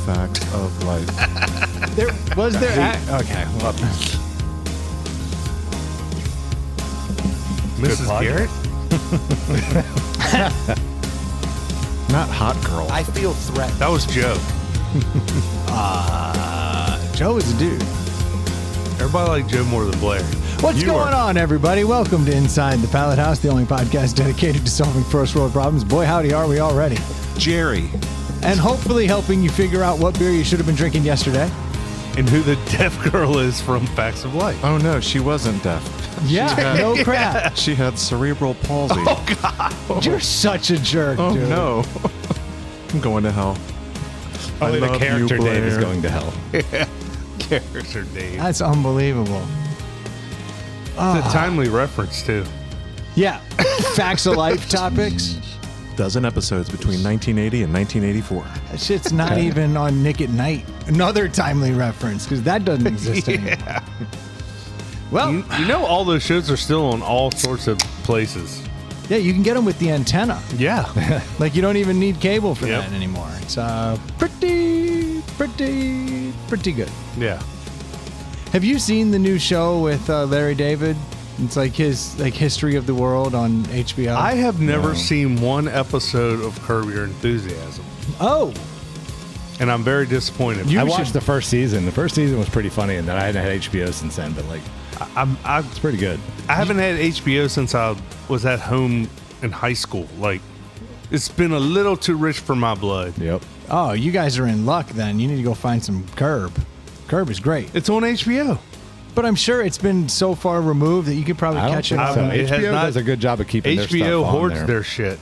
fact of life. Okay. Well, Mrs. Garrett? Not hot girl. I feel threatened. That was Joe. Joe is a dude. Everybody liked Joe more than Blair. What's going on, everybody? Welcome to Inside the Pallet House, the only podcast dedicated to solving first world problems. Boy, howdy, are we already. Jerry. And hopefully helping you figure out what beer you should have been drinking yesterday. And who the deaf girl is from Facts of Life. Oh, no, she wasn't deaf. Yeah, no crap. She had cerebral palsy. Oh, God. You're such a jerk, Oh, dude. no. I'm going to hell. Only the love character you, Dave is Blair. going to hell. Character Dave. That's unbelievable. It's a timely reference, too. Yeah, facts of life topics. Dozen episodes between 1980 and 1984. That shit's not even on Nick at Night. Another timely reference, because that doesn't exist anymore. Well, You know all those shows are still on all sorts of places. yeah, you can get them with the antenna. Yeah. Like, you don't even need cable for Yep. that anymore. It's pretty good. Yeah. Have you seen the new show with Larry David? It's like his history of the world on HBO. I have never seen one episode of Curb Your Enthusiasm, Oh, and I'm very disappointed. I watched the first season. The first season was pretty funny, and then I hadn't had HBO since then, but like, it's pretty good. I haven't had HBO since I was at home in high school. Like, it's been a little too rich for my blood. Yep. oh, you guys are in luck then. You need to go find some Curb. Curb is great, It's on HBO. but I'm sure it's been so far removed that you could probably I don't catch it. think so. on- It has HBO not- does a good job of keeping their HBO stuff on hoards there. their shit.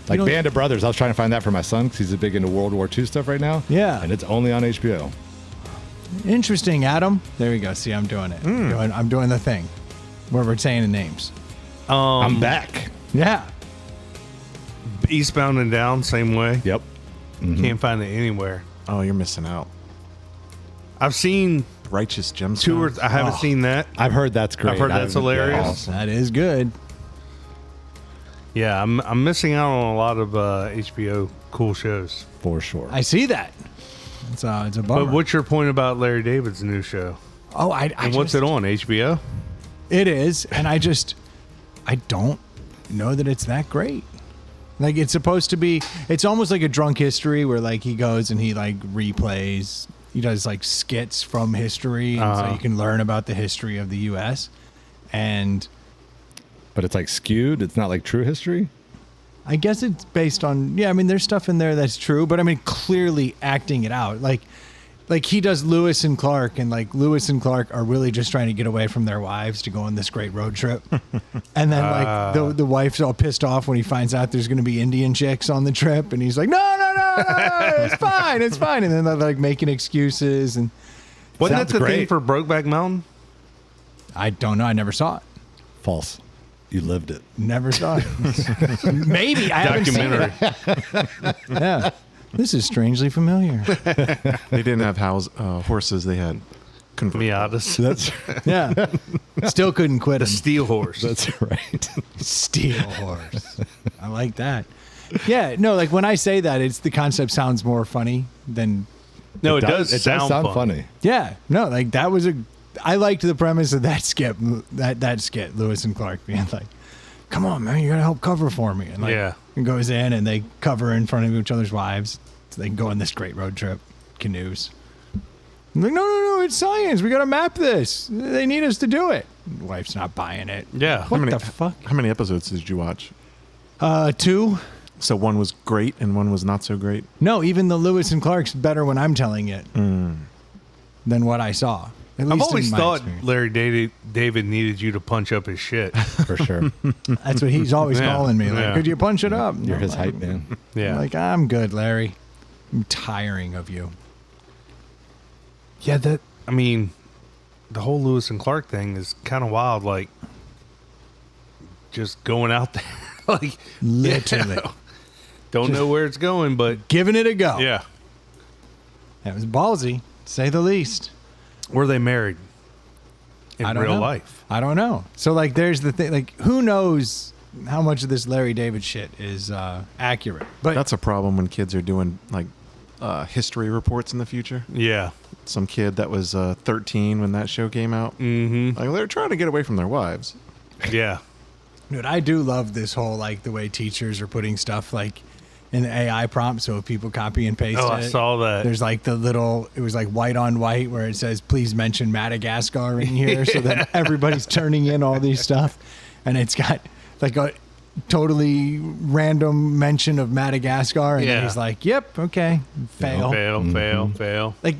Like You know- Band of Brothers. I was trying to find that for my son because he's big into World War II stuff right now. Yeah. And it's only on HBO. Interesting, Adam. There we go. See, I'm doing it. I'm doing the thing where we're saying the names. I'm back. Yeah. Eastbound and Down, same way. Yep. Can't find it anywhere. Oh, you're missing out. I've seen Righteous Gemstones. two or I haven't Oh. seen that. I've heard that's great. I've heard that's hilarious. That is good. Yeah, I'm missing out on a lot of HBO cool shows. For sure. I see that. It's a bummer. But what's your point about Larry David's new show? Oh, I And what's it on? HBO? It is, and I don't know that it's that great. Like, it's supposed to be. It's almost like a drunk history where like he goes and he like replays. He does like skits from history, and so you can learn about the history of the U.S. And But it's like skewed. It's not like true history. I guess it's based on, yeah, I mean, there's stuff in there that's true, but I mean, clearly acting it out. Like he does Lewis and Clark, and like Lewis and Clark are really just trying to get away from their wives to go on this great road trip. And then like the wife's all pissed off when he finds out there's going to be Indian chicks on the trip. And he's like, no, it's fine. It's fine. And then they're like making excuses. And Wasn't that Sounds the thing great. for Brokeback Mountain? I don't know. I never saw it. False. You lived it. Never saw it. Maybe. I haven't seen it. Documentary. Yeah. This is strangely familiar. They didn't have horses. They had Miatas. That's Yeah. Still couldn't quit The him. Steel Horse. that's right. Steel horse. I like that. Yeah, no, like when I say that, it's the concept sounds more funny than. No, it does It sound does sound fun. funny. Yeah, no, like that was I liked the premise of that skit. That skit, Lewis and Clark being like, "Come on, man, you gotta help cover for me." And like, Yeah. and goes in and they cover in front of each other's wives, so they can go on this great road trip, canoes. I'm like, no, it's science. We gotta map this. They need us to do it. Wife's not buying it. Yeah. What the fuck? How many episodes did you watch? 2. So one was great and one was not so great? No, even the Lewis and Clark's better when I'm telling it than what I saw. At I've least always in my thought experience. Larry David needed you to punch up his shit. For sure. That's what he's always Yeah, calling me. Like, yeah. could you punch it up? You're I'm his like, hype man. Yeah. Like, I'm good, Larry. I'm tiring of you. Yeah, I mean, the whole Lewis and Clark thing is kind of wild. Like, just going out there, like Literally. don't know where it's going, but Giving it a go. yeah. That was ballsy, to say the least. Were they married in I don't real know. life? I don't know. So, like, there's the thing. Like, who knows how much of this Larry David shit is accurate? But That's a problem when kids are doing like history reports in the future. Yeah. Some kid that was 13 when that show came out. Mm-hmm. Like, they're trying to get away from their wives. Yeah. Dude, I do love this whole, like, the way teachers are putting stuff, like, in the AI prompt, so if people copy and paste it. I saw that. There's, like, it was, like, white on white where it says, please mention Madagascar in here, so that everybody's turning in all these stuff. And it's got, like, a totally random mention of Madagascar, and then he's like, yep, okay, fail. Fail. Like,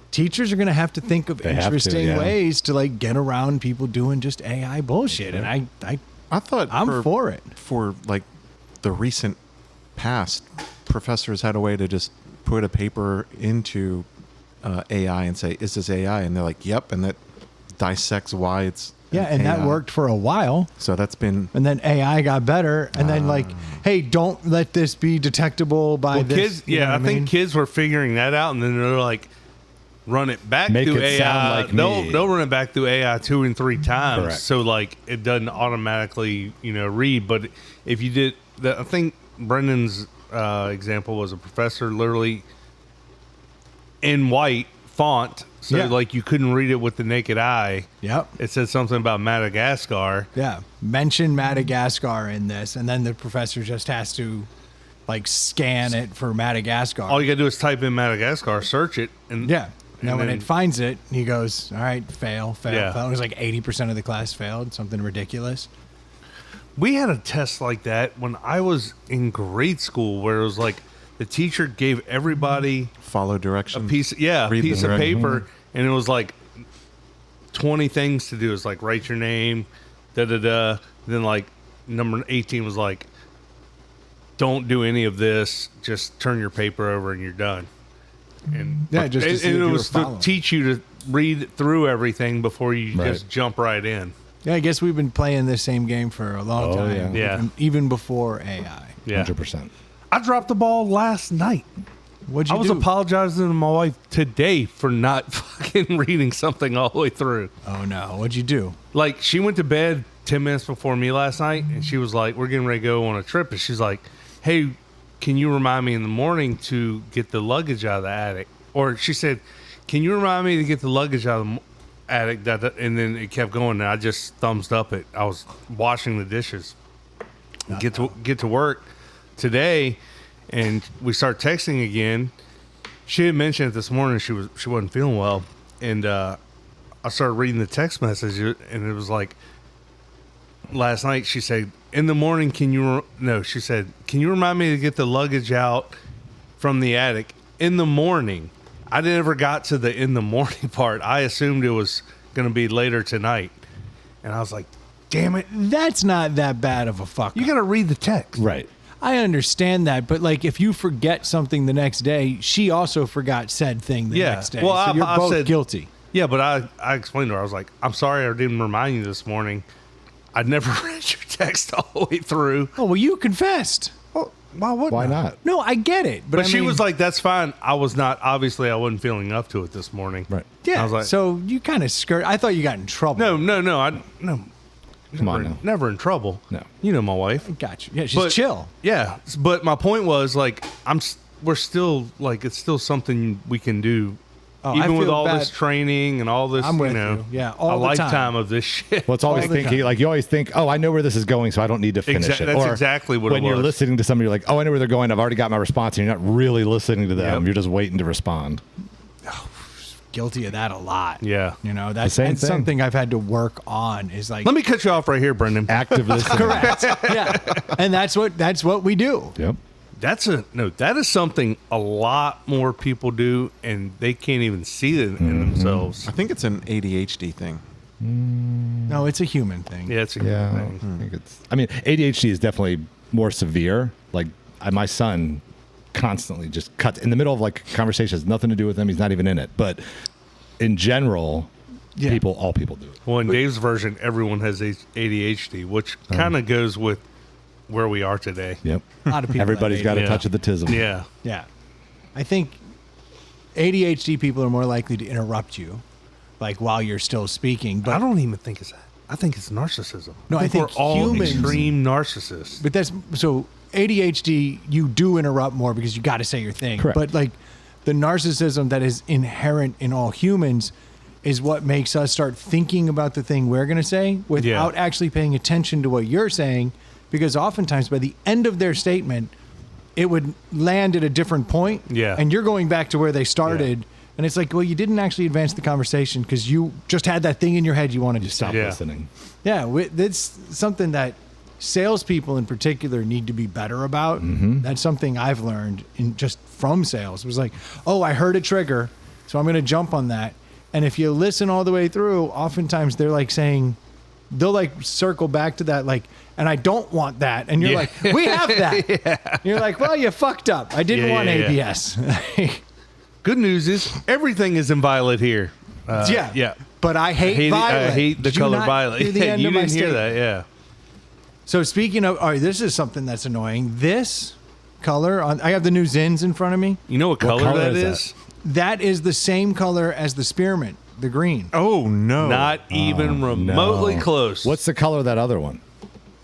teachers are going to have to think of interesting ways to, like, get around people doing just AI bullshit, and I thought I'm for it. For like the recent past, professors had a way to just put a paper into AI and say, "Is this AI?" And they're like, "Yep," and that dissects why it's and AI. that worked for a while. So that's been, and then AI got better, and then like, hey, don't let this be detectable by this. Kids, I think kids were figuring that out, and then they're like, run it back through AI. Sound like they'll run it back through AI 2 and 3 times, Correct. so like it doesn't automatically read. But if you did, I think Brendan's example was a professor literally in white font, so like you couldn't read it with the naked eye. Yep. It said something about Madagascar. Yeah. Mention Madagascar in this, and then the professor just has to like scan it for Madagascar. All you gotta do is type in Madagascar, search it, and Now, when it finds it, he goes, all right, fail. Yeah. It was like 80% of the class failed, something ridiculous. We had a test like that when I was in grade school, where it was like the teacher gave everybody follow directions. a piece of paper, and it was like 20 things to do. It's like write your name, Then like number 18 was like, don't do any of this. Just turn your paper over and you're done. And just to see if it you was were to following. teach you to read through everything before you Right. just jump right in. Yeah, I guess we've been playing this same game for a long time. Yeah. Even before AI. Yeah. 100%. I dropped the ball last night. What'd you I was do? apologizing to my wife today for not fucking reading something all the way through. Oh, no. What'd you do? Like, she went to bed 10 minutes before me last night, and she was like, we're getting ready to go on a trip. And she's like, hey, can you remind me in the morning to get the luggage out of the attic? Or she said, can you remind me to get the luggage out of the attic? And then it kept going, and I just thumbs up it. I was washing the dishes. Get to work today, and we start texting again. She had mentioned it this morning. She wasn't feeling well, and I started reading the text message, and it was like, last night she said, in the morning, she said, can you remind me to get the luggage out from the attic in the morning? I never got to the in the morning part. I assumed it was going to be later tonight, and I was like, damn it. That's not that bad of a fuck. You got to read the text. Right. I understand that, but like if you forget something the next day, she also forgot said thing the next day. Well, so you're I both said, guilty. Yeah, but I explained to her. I was like, I'm sorry I didn't remind you this morning. I never read your text all the way through. Oh, well, you confessed. Well, why wouldn't Why I? not? No, I get it. But I she mean, was like, that's fine. I wasn't feeling up to it this morning. Right. yeah. I was like, so you kind of skirt. I thought you got in trouble. no. Come on now. Never in trouble. No. You know my wife. Got you. Yeah, she's chill. Yeah, but my point was like, we're still like, it's still something we can do. Oh, I Even with feel all bad. this training and all this, I'm with you know, you. Yeah, a all the lifetime time. of this shit. Well, it's always All the thinking, time. like, you always think, oh, I know where this is going, so I don't need to finish it. That's Or exactly what it when you're was. listening to somebody, you're like, oh, I know where they're going. I've already got my response, and you're not really listening to them. Yep. You're just waiting to respond. Guilty of that a lot. Yeah. You know, that's same thing. something I've had to work on is like, Let me cut you off right here, Brendan. Active listening. correct. Yeah. And that's what we do. Yep. That is something a lot more people do, and they can't even see it in themselves. I think it's an ADHD thing. No, it's a human thing. Yeah, it's a Yeah. good thing. I think it's. I mean, ADHD is definitely more severe. Like, my son constantly just cuts in the middle of like conversations. Nothing to do with him. He's not even in it. But in general, Yeah. all people do it. Well, in Dave's version, everyone has ADHD, which kind of goes with where we are today. Yep. A lot of people Everybody's have got a Yeah. touch of the tism. Yeah. Yeah. I think ADHD people are more likely to interrupt you, like while you're still speaking. But I don't even think it's that. I think it's narcissism. No, I think we're all humans- extreme narcissists. But that's so ADHD. You do interrupt more because you got to say your thing. Correct. But like the narcissism that is inherent in all humans is what makes us start thinking about the thing we're going to say without actually paying attention to what you're saying, because oftentimes by the end of their statement, it would land at a different point. Yeah. And you're going back to where they started. And it's like, well, you didn't actually advance the conversation because you just had that thing in your head you wanted to Stop Yeah. listening. Yeah, that's something that salespeople in particular need to be better about. That's something I've learned in just from sales. It was like, oh, I heard a trigger, so I'm going to jump on that. And if you listen all the way through, oftentimes they're like saying, they'll like circle back to that, like, and I don't want that. And you're like, we have that. You're like, well, you fucked up. I didn't want ABS. Good news is everything is in violet here. Yeah. But I hate violet. I hate the Did you color not violet. hear the end You of my didn't hear statement? that, yeah. So speaking of, all right, this is something that's annoying. This color, I have the new Zins in front of me. You know what color, color that is is? That is the same color as the spearmint, the green. Oh no! Not even remotely close. What's the color of that other one?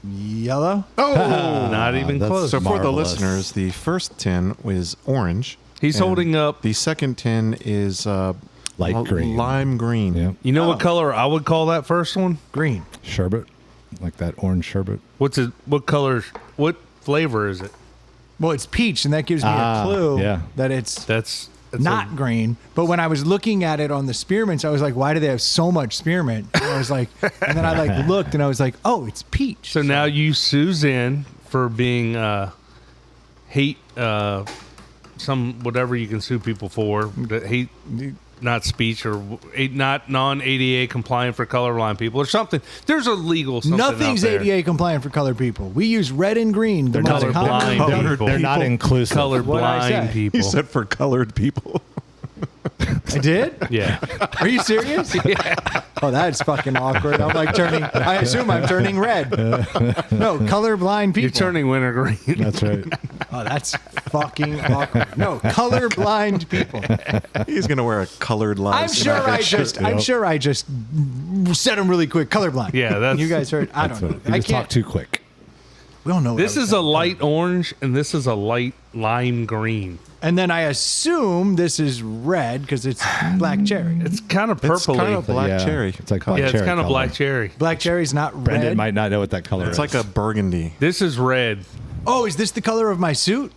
Yellow? Not even that's close? So for the Marvelous. listeners, the first tin was orange. He's and holding up. The second tin is Light green. lime green. Yeah. You know what color I would call that first one? Green. Sherbet. Like that orange sherbet. What's it? What color? What flavor is it? Well, it's peach, and that gives me a clue yeah. that it's That's not green. But when I was looking at it on the spearmints, I was like, why do they have so much spearmint? And I was like, and then I like looked, and I was like, oh, it's peach. So now you sue Zen for being hate some whatever you can sue people for, that hate not speech or not non-ADA compliant for colorblind people or something. There's a legal something Nothing's out there. ADA compliant for colored people. We use red and green. The They're most colorblind common- people. Colored They're not people. inclusive. What'd I Colorblind say? people. He said for colored people. I did? Yeah. Are you serious? Oh, that's fucking awkward. I'm like turning. I assume I'm turning red. No, colorblind people. You're turning winter green. That's right. Oh, that's fucking awkward. No, colorblind people. He's gonna wear a colored line. I'm sure I just said them really quick. Colorblind. Yeah, that's- you guys heard. I don't know. You I just talk can't. too quick. We don't know. What This I was is a saying. light orange and this is a light lime green. And then I assume this is red because it's black cherry. It's kind of It's purpley. kind of black Yeah. cherry. It's like black yeah, it's cherry kind of color. black cherry. Black cherry's not red. Brendan might not know what that color is. It's like a burgundy. This is red. Oh, is this the color of my suit?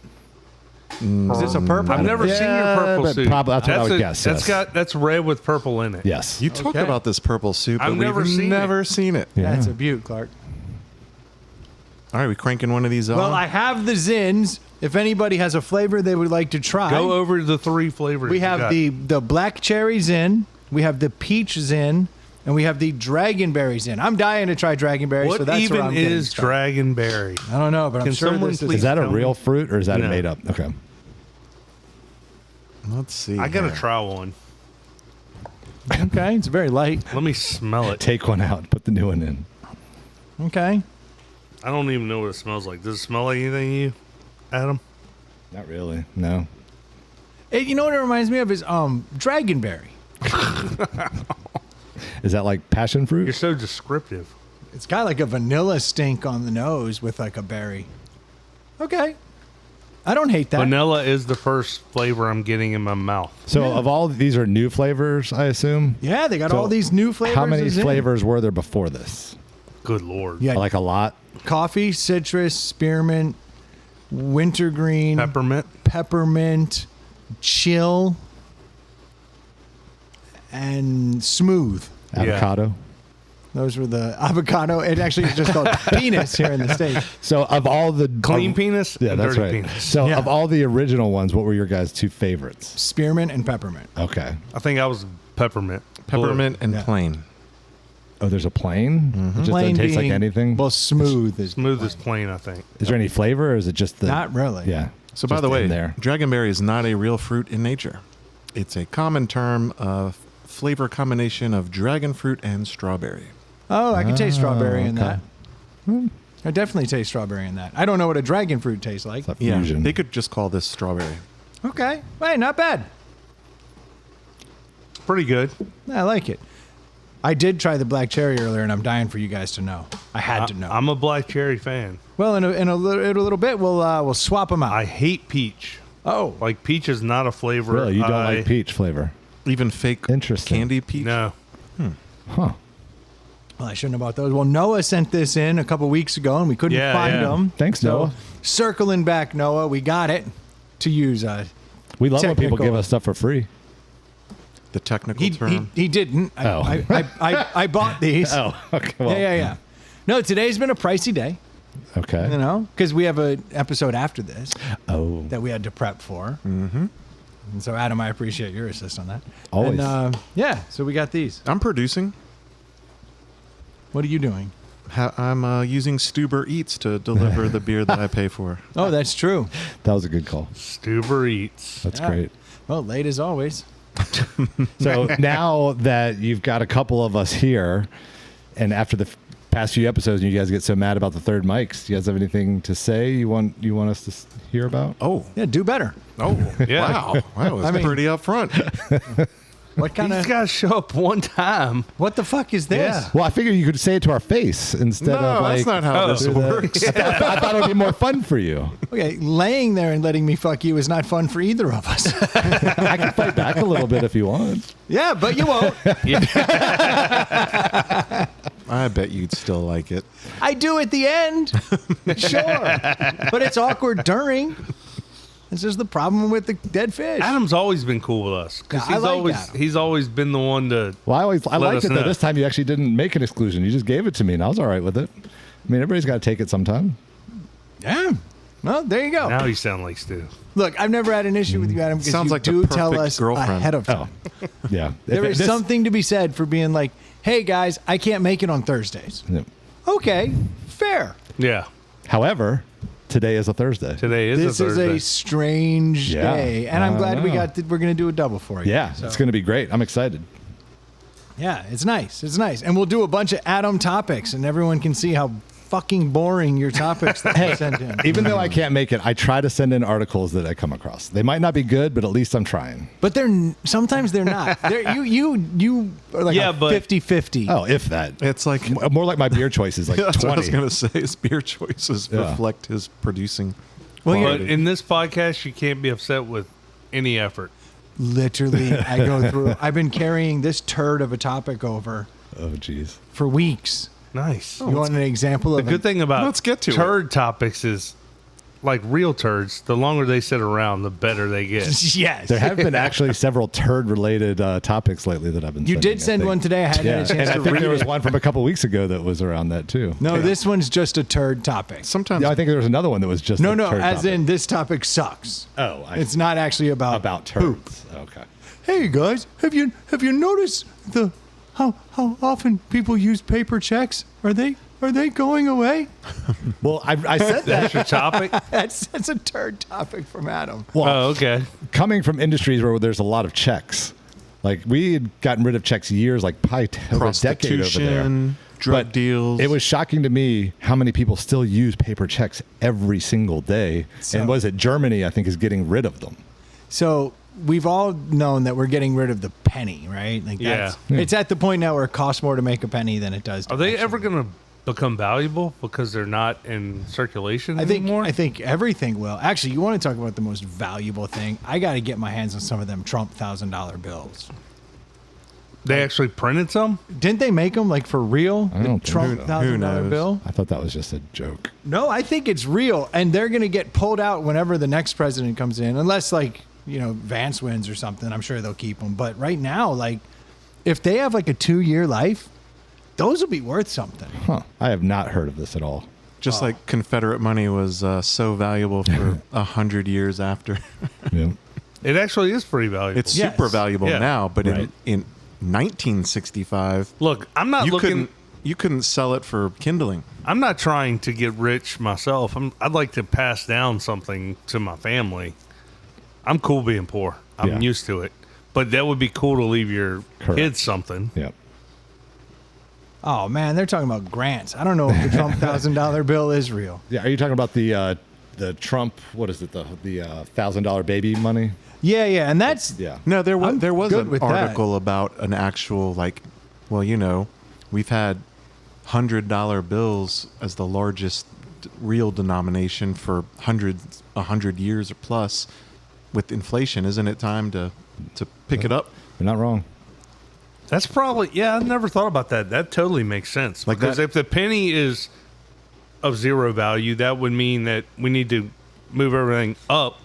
Is this a purple? I've never seen your purple but suit. probably- that's what I would guess, That's yes. that's red with purple in it. Yes. You talk Okay. about this purple suit, but I've never we've seen never it. seen it. Yeah. That's a beaut, Clark. All right, we cranking one of these on. Well, I have the Zins. If anybody has a flavor they would like to try, Go over the three flavors. we you have got. the black cherry Zin, we have the peach Zin, and we have the dragonberry Zin. I'm dying to try dragonberry, What so that's where even I'm getting is started. dragonberry? I don't know, but I'm Can sure someone this please- Is that a tell real me. fruit or is that No. made up? Okay. Let's see. I gotta here. try one. Okay, it's very light. Let me smell it. Take one out. Put the new one in. Okay. I don't even know what it smells like. Does it smell like anything to you, Adam? Not really. No. You know what it reminds me of is dragonberry. Is that like passion fruit? You're so descriptive. It's got like a vanilla stink on the nose with like a berry. Okay. I don't hate that. Vanilla is the first flavor I'm getting in my mouth. So of all these are new flavors, I assume. Yeah, they got So all these new flavors. How many as in. flavors were there before this? Good Lord. Yeah, Like a lot. coffee, citrus, spearmint, wintergreen, Peppermint. chill, and smooth. Avocado. Those were the avocado. It actually is just called penis here in the States. So of all the Clean penis Yeah, and that's dirty right. penis. So Yeah. of all the original ones, what were your guys' two favorites? Spearmint and peppermint. Okay. I think I was peppermint. Peppermint and Yeah. plain. Oh, there's a plain? It just Plain doesn't taste like being- anything? Well, smooth is Smooth as plain, I think. Is there any flavor or is it just the Not really. Yeah. So by just the way, in there. dragonberry is not a real fruit in nature. It's a common term of flavor combination of dragon fruit and strawberry. Oh, I can taste strawberry in okay. that. I definitely taste strawberry in that. I don't know what a dragon fruit tastes like. It's a Yeah, fusion. they could just call this strawberry. Okay. Hey, not bad. Pretty good. I like it. I did try the black cherry earlier, and I'm dying for you guys to know. I had to know. I'm a black cherry fan. Well, in a little bit, we'll swap them out. I hate peach. Oh, Like peach is not a flavor. Really, you don't like peach flavor? Even fake Interesting. candy peach. No. Huh. well, I shouldn't have bought those. Well, Noah sent this in a couple weeks ago, and we couldn't Yeah, find yeah. them. Thanks, So, Noah. circling back, Noah, we got it to use. We love when people Technical. give us stuff for free. The technical term. He didn't. Oh. I bought these. Oh, okay. Well, Yeah. No, today's been a pricey day, Okay. you know, because we have an episode after this Oh, that we had to prep for. Mm-hmm. And so, Adam, I appreciate your assist on that. Always. And, yeah, so we got these. I'm producing. What are you doing? I'm using Stuber Eats to deliver the beer that I pay for. Oh, that's true. that was a good call. Stuber Eats. That's Yeah. great. Well, late as always. So now that you've got a couple of us here, and after the past few episodes, and you guys get so mad about the third mics, do you guys have anything to say you want us to hear about? Oh, Yeah, do better. Yeah. wow. That was I mean- pretty upfront. What kind These of? guys show up one time. What the fuck is this? Yeah. Well, I figured you could say it to our face instead of No, like. that's not how this do that. works. I thought it would be more fun for you. Okay, laying there and letting me fuck you is not fun for either of us. I can fight back a little bit if you want. Yeah, but you won't. I bet you'd still like it. I do at the end. Sure. But it's awkward during. This is the problem with the dead fish. Adam's always been cool with us because Yeah, I like Adam. he's always been the one to. Well, I Let liked us it that know. this time you actually didn't make an exclusion. You just gave it to me, and I was all right with it. I mean, everybody's got to take it sometime. Yeah. Well, there you go. Now you sound like Stu. Look, I've never had an issue with you, Adam, because Sounds you like the do tell perfect us girlfriend. ahead of time. Yeah. There If is this- something to be said for being like, hey, guys, I can't make it on Thursdays. Yeah. Okay, fair. Yeah. However, today is a Thursday. Today is This a is Thursday. a strange Yeah. day, and I'm I glad we know. we're going to do a double for you. Yeah, So, it's going to be great. I'm excited. yeah, it's nice. It's nice, and we'll do a bunch of Adam topics, and everyone can see how fucking boring your topics that you sent in. Even though I can't make it, I try to send in articles that I come across. They might not be good, but at least I'm trying. But sometimes they're not. You are like Yeah, a but- 50-50. Oh, if that. It's like More like my beer choices, like that's what I was 20. gonna say. His beer choices Yeah. reflect his producing. Well, But quality. in this podcast, you can't be upset with any effort. Literally, I go through. I've been carrying this turd of a topic over Oh, jeez. for weeks. Nice. You want an example The of good thing about Let's get to turd topics is, like real turds, the longer they sit around, the better they get. Yes. There have been actually several turd-related topics lately that I've been You sending, did send I think. one today. I hadn't Yeah, had a and chance I to think read there was it. one from a couple weeks ago that was around that, too. No, this one's just a turd topic. Sometimes Yeah, I think there was another one that was just No, a no, turd as topic. in this topic sucks. Oh, It's not actually about turds. poop. Okay. Hey guys, have you noticed how often people use paper checks? Are they going away? Well, I said that. That's your topic? That's a turd topic from Adam. Well, Oh, okay. coming from industries where there's a lot of checks, like we had gotten rid of checks years, like probably over a decade over there. prostitution, drug But deals. It was shocking to me how many people still use paper checks every single day. So- And was it Germany, I think, is getting rid of them. So we've all known that we're getting rid of the penny, right? Like Yeah. it's at the point now where it costs more to make a penny than it does. To Are they actually- ever going to become valuable because they're not in circulation anymore? I think everything will. Actually, you want to talk about the most valuable thing? I got to get my hands on some of them Trump $1,000 bills. They actually printed some? Didn't they make them like for real? I don't think Trump so. $1,000 knows? bill. I thought that was just a joke. No, I think it's real, and they're going to get pulled out whenever the next president comes in, unless Vance wins or something. I'm sure they'll keep them. But right now, if they have like a 2-year life, those will be worth something. Huh. I have not heard of this at all. just like Confederate money was so valuable for 100 years after. Yeah. It actually is pretty valuable. It's Yes. super valuable Yeah. now, but Right. in 1965, Look, I'm not you couldn't sell it for kindling. I'm not trying to get rich myself. I'd like to pass down something to my family. I'm cool being poor. I'm Yeah. used to it. But that would be cool to leave your Correct. kids something. Yeah. Oh man, they're talking about grants. I don't know if the Trump $1,000 bill is real. Yeah. Are you talking about the Trump? What is it? The $1,000 baby money? Yeah, and that's Yeah. No, there was I'm there was good an with that. article about an actual we've had $100 bills as the largest real denomination for 100 years or plus, with inflation, isn't it time to pick it up? You're not wrong. That's probably, yeah, I never thought about that. That totally makes sense. Like because that- if the penny is of zero value, that would mean that we need to move everything up.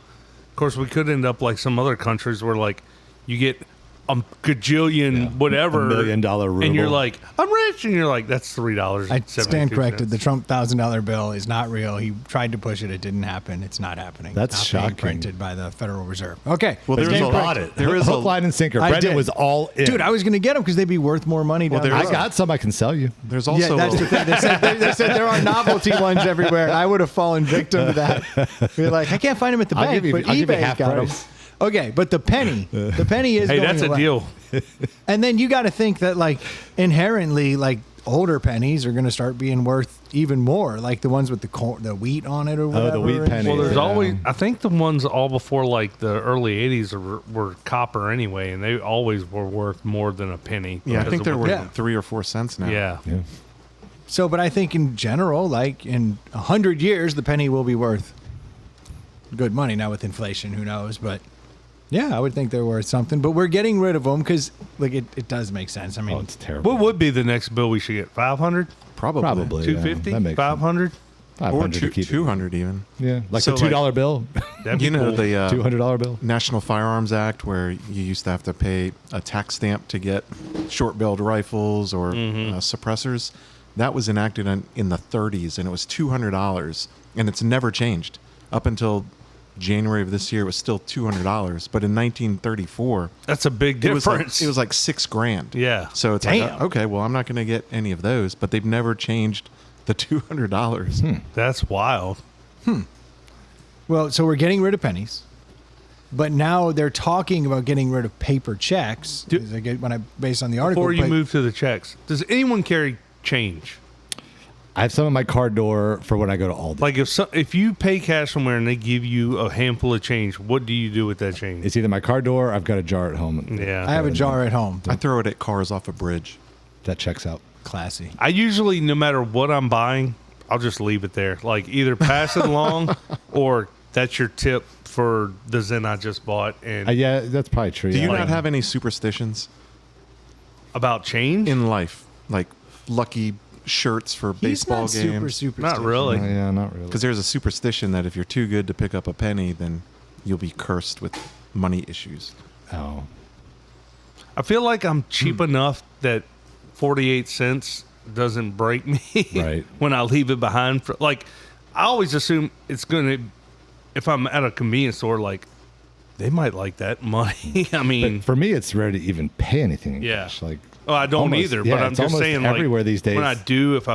Of course, we could end up like some other countries where, like, you get a gajillion whatever, $1 million ruble. and you're like, I'm rich, and you're like, that's $3. I stand corrected. The Trump $1,000 bill is not real. He tried to push it. It didn't happen. It's not happening. That's Not being shocking. printed by the Federal Reserve. Okay. Well, But there's you a bought lot. it. There is Hook, a line, and sinker. I Brendan did. was all in. Dude, I was going to get them because they'd be worth more money down Well, the I road. got some I can sell you. there's also Yeah, that's a- the thing. They said there are novelty ones everywhere. I would have fallen victim to that. You're like, I can't find them at the I'll bank, give you- but I'll give you eBay's half got price. them. Okay, but the penny is Hey, going that's a away. deal. And then you got to think that, like, inherently, like, older pennies are going to start being worth even more, like the ones with the wheat on it or whatever. the wheat penny. Well, there's Yeah. always, I think the ones all before like the early 80s were copper anyway, and they always were worth more than a penny. yeah, I because think of they're what- worth Yeah. 3 or 4 cents now. Yeah. Yeah. So, but I think in general, like in 100 years, the penny will be worth good money. Now with inflation, who knows? But yeah, I would think they're worth something. But we're getting rid of them because, like, it does make sense. I mean, Oh, it's terrible. What would be the next bill we should get? 500? Probably. Probably. 250? That makes 500? sense. Or 500 to two, keep it. 200 even. Yeah. Like So, the $2 bill. That'd be You know, cool. the $200 bill. National Firearms Act, where you used to have to pay a tax stamp to get short-barreled rifles or suppressors. That was enacted in the 30s, and it was $200, and it's never changed up until January of this year. It was still $200, but in 1934, That's a big it was like, difference. it was like $6,000. Yeah. So it's Damn. like, okay, well, I'm not going to get any of those, but they've never changed the $200. That's wild. well, so we're getting rid of pennies, but now they're talking about getting rid of paper checks. Is I get when I based on the article. Before you but- move to the checks, does anyone carry change? I have some in my car door for when I go to Aldi. Like if you pay cash somewhere and they give you a handful of change, what do you do with that change? It's either my car door or I've got a jar at home. Yeah. I have a jar at home. I throw it at cars off a bridge. That checks out. Classy. I usually, no matter what I'm buying, I'll just leave it there. Like either pass it along or that's your tip for the Zen I just bought. And Yeah, that's probably true. Do you yeah. not have any superstitions about change? in life, like lucky shirts for He's baseball not games? super Not really. Yeah, not really. Because there's a superstition that if you're too good to pick up a penny, then you'll be cursed with money issues. Oh. I feel like I'm cheap enough that 48 cents doesn't break me Right. when I leave it behind. For, like, I always assume it's going to, if I'm at a convenience store, like, they might like that money. I mean, But for me, it's rare to even pay anything in Yeah. cash. Like, oh, I don't almost- either. yeah, But I'm it's just almost saying, everywhere like, these days. when I do, if I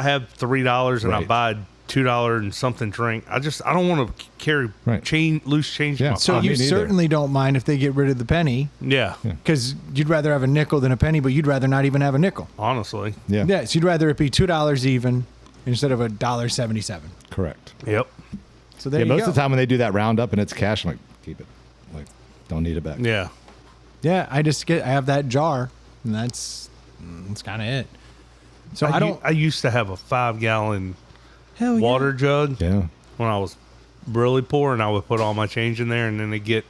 have $3 and I Right. buy $2 and something drink, I don't want to carry Right. loose change. In Yeah. my So pocket. you me neither. certainly don't mind if they get rid of the penny yeah, because you'd rather have a nickel than a penny, but you'd rather not even have a nickel. honestly, yeah, Yes, you'd rather it be $2 even instead of $1.77. correct. yep, So there Yeah, you most go. of the time when they do that roundup and it's cash, I'm like, keep it. Like, don't need it back. yeah. Yeah, I have that jar, and that's kind of it. So I don't. I used to have a 5-gallon Hell yeah. water jug Yeah. when I was really poor, and I would put all my change in there, and then they get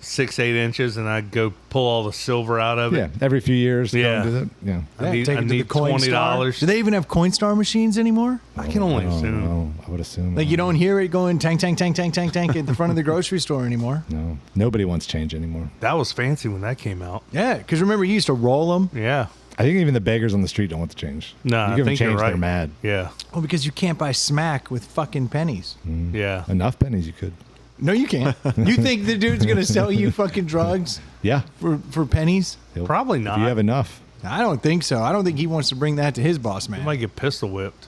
6-8 inches, and I'd go pull all the silver out of it. Yeah. Every few years. go Yeah. and do that. Yeah. Yeah, I need, take I it to the need Coinstar. $20. Do they even have Coinstar machines anymore? I can only Oh, assume. no, I would assume. Like you don't hear it going tank, tank, tank, tank, tank, tank at the front of the grocery store anymore. No. Nobody wants change anymore. That was fancy when that came out. Yeah, because remember you used to roll them. Yeah. I think even the beggars on the street don't want to change. No, you I give think them you're change, right. they're mad. Yeah. Oh, because you can't buy smack with fucking pennies. Yeah. Enough pennies you could. No, you can't. You think the dude's gonna sell you fucking drugs Yeah. for pennies? He'll- Probably If not. you have enough. I don't think so. I don't think he wants to bring that to his boss You man. might get pistol whipped.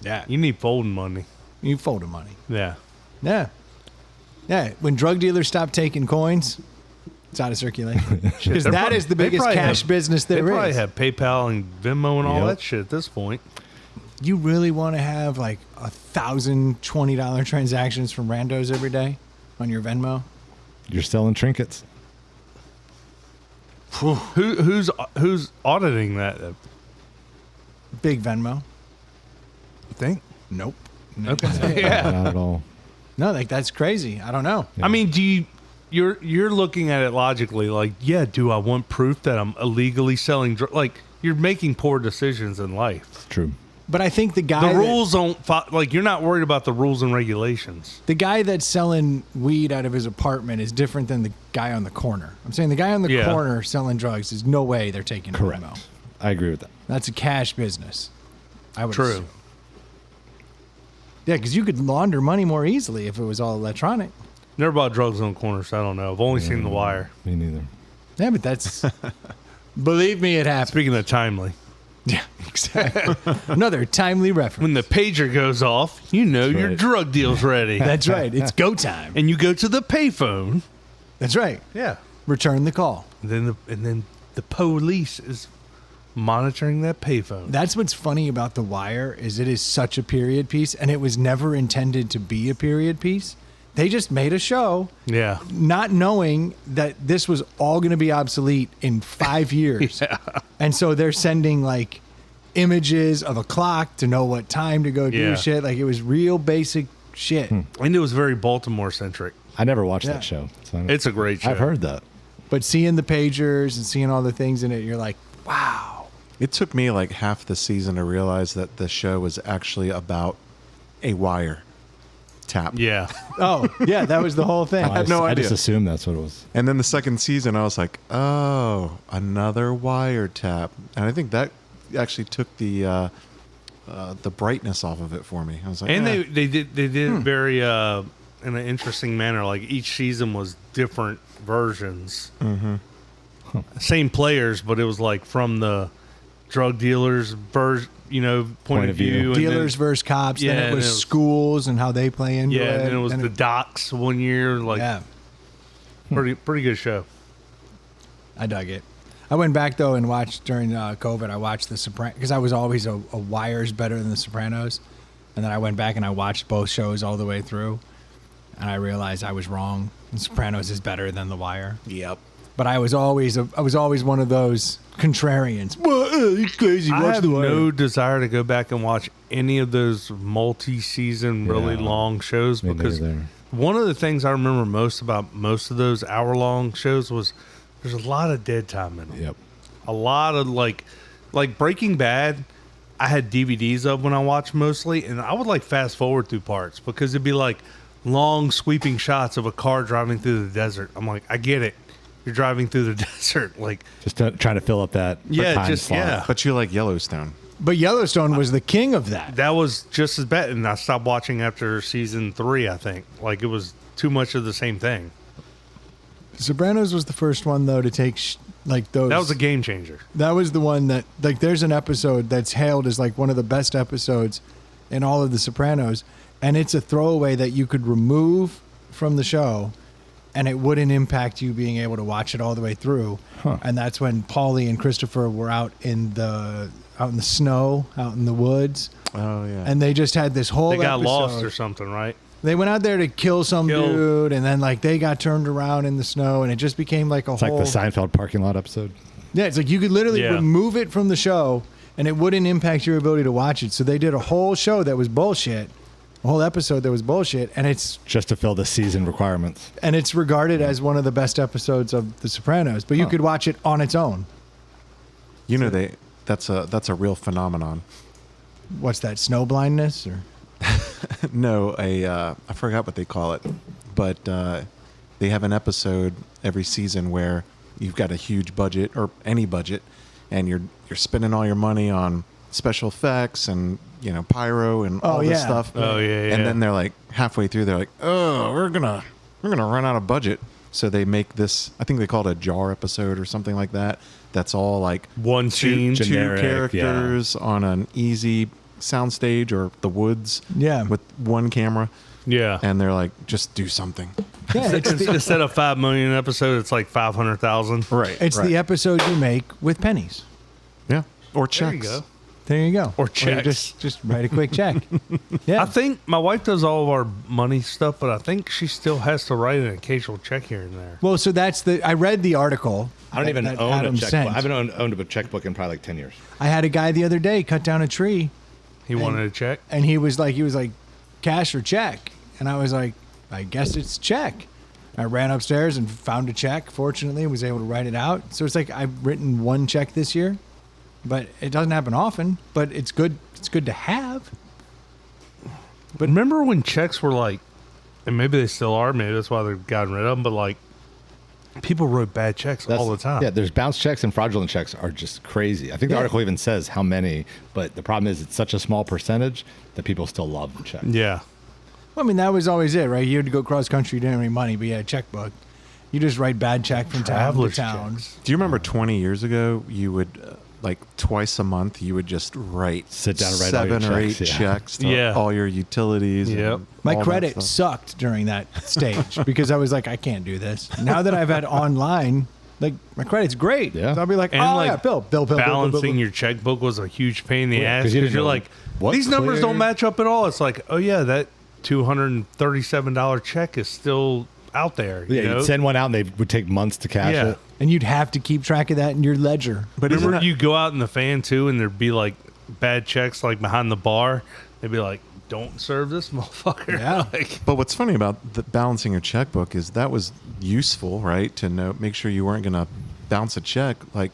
Yeah, You need folding money. you fold the money. Yeah. Yeah, yeah. When drug dealers stop taking coins, it's out of circulation because They're that prob- is the they biggest probably cash have- business They there probably is. have PayPal and Venmo and all Yep. that shit at this point. You really want to have like 1,000 $20 transactions from randos every day on your Venmo? You're selling trinkets. Who's auditing that? Big Venmo? I think. Nope. Okay. yeah. Not at all. No, like that's crazy. I don't know. I mean, you're looking at it logically, like, yeah, do I want proof that I'm illegally selling drugs? Like, you're making poor decisions in life. It's true. But I think the guy The rules don't like, you're not worried about the rules and regulations. the guy that's selling weed out of his apartment is different than the guy on the corner. I'm saying the guy on the Yeah. corner selling drugs, there's no way they're taking a Correct. limo. I agree with that. That's a cash business. I would True. assume. Yeah, because you could launder money more easily if it was all electronic. Never bought drugs on corners, so I don't know. I've only seen The Wire. Me neither. Yeah, but that's believe me, it happened. Speaking of timely, Yeah, exactly. Another timely reference. when the pager goes off, you know your right. drug deal's ready. That's right. It's go time. And you go to the payphone. That's right. Yeah. Return the call. And then the police is monitoring that payphone. That's what's funny about The Wire is it is such a period piece, and it was never intended to be a period piece. They just made a show Yeah. not knowing that this was all going to be obsolete in 5 years. And so they're sending like images of a clock to know what time to go do Yeah. shit. Like it was real basic shit. And it was very Baltimore centric. I never watched Yeah. that show. So It's a great show. I've heard that. But seeing the pagers and seeing all the things in it, you're like, wow. It took me like half the season to realize that the show was actually about a wire tap. Yeah. Oh, yeah, that was the whole thing. had no I idea. just assumed that's what it was. And then the second season, I was like, oh, another wire tap. And I think that actually took the brightness off of it for me. I was like, And eh. they did it very in an interesting manner. Like each season was different versions. Mm-hmm. Same players, but it was like from the drug dealers' point of view. and Dealers then- versus cops. Yeah, then it and was it was- schools and how they play into it. Yeah, and then it was then the docs one year. Like yeah, pretty good show. I dug it. I went back though and watched during COVID. I watched The Sopranos because I was always a Wire's better than The Sopranos, and then I went back and I watched both shows all the way through, and I realized I was wrong. The Sopranos is better than The Wire. Yep. But I was always one of those contrarians. Well, you crazy? I Watch have The Wire. no desire to go back and watch any of those multi-season, really Yeah. long shows Me because neither. one of the things I remember most about most of those hour-long shows was there's a lot of dead time in them. Yep. A lot of like Breaking Bad. I had DVDs of when I watched mostly, and I would like fast forward through parts because it'd be like long sweeping shots of a car driving through the desert. I'm like, I get it. You're driving through the desert, like Just trying to fill up that time slot. yeah. But you like Yellowstone. But Yellowstone was the king of that. That was just as bad, and I stopped watching after season 3. I think like it was too much of the same thing. Sopranos was the first one though to take like those. That was a game changer. That was the one that like there's an episode that's hailed as like one of the best episodes in all of the Sopranos, and it's a throwaway that you could remove from the show and it wouldn't impact you being able to watch it all the way through. Huh. And that's when Paulie and Christopher were out in the snow, out in the woods, Oh, yeah. and they just had this whole They got episode. lost or something, right? They went out there to kill some Kill. dude, and then like they got turned around in the snow, and it just became like a It's whole. like the Seinfeld parking lot episode. Yeah, it's like you could literally Yeah. remove it from the show, and it wouldn't impact your ability to watch it. So they did a whole show that was bullshit, a whole episode that was bullshit, and Just to fill the season requirements. it's regarded as one of the best episodes of The Sopranos. But you could watch it on its own. You know, that's a real phenomenon. What's that? Snow blindness or? No, I forgot what they call it, but they have an episode every season where you've got a huge budget or any budget, and you're spending all your money on special effects and pyro and all this yeah. stuff. Oh, yeah, yeah. And then they're like halfway through, they're like, oh, we're gonna run out of budget, so they make this. I think they call it a jar episode or something like that. That's all like One scene. two generic, characters on an easy soundstage or the woods. Yeah. With one camera, Yeah. and they're like, just do something. Yeah, it's the, Instead of 5 million an episode, it's like 500,000. Right. it's the episode you make with pennies. Yeah. Or There checks. you go. There you go. Or you checks. just write a quick check. Yeah. I think my wife does all of our money stuff, but I think she still has to write an occasional check here and there. Well, so I read the article. I don't even that own Adam a checkbook. sent. I haven't owned a checkbook in probably like 10 years. I had a guy the other day cut down a tree, He wanted a check. and he was like, cash or check, and I was like, I guess it's check. I ran upstairs and found a check, fortunately, and was able to write it out. So it's like I've written one check this year, but it doesn't happen often, but it's good. It's good to have. But remember when checks were like, and maybe they still are, maybe that's why they've gotten rid of them, but like people wrote bad checks all the time. Yeah, there's bounce checks and fraudulent checks are just crazy. I think the article even says how many, but the problem is it's such a small percentage that people still love the check. Yeah. Well, I mean, that was always it, right? You had to go cross country, you didn't have any money, but you had a checkbook. You just write bad check from town to Traveler's town. checks. Do you remember 20 years ago, you would, like twice a month, you would just write Sit down and write all your 7 or 8 checks, yeah. checks to Yeah. all your utilities. and Yep. My all that credit stuff. sucked during that stage because I was like, I can't do this. Now that I've had online, like my credit's great. Yeah. So I'll be like, And oh like yeah, bill. balancing your checkbook was a huge pain in the ass 'cause you because didn't you're know like, what these numbers don't cleared. match up at all. It's like, oh yeah, that $237 check is still out there. Yeah, you know? you'd send one out and they would take months to cash Yeah. it. And you'd have to keep track of that in your ledger. But isn't Remember that- you go out in the fan too, and there'd be like bad checks like behind the bar. They'd be like, "Don't serve this motherfucker." Yeah. Like, But what's funny about the balancing your checkbook is that was useful, right? To know, make sure you weren't going to bounce a check. Like,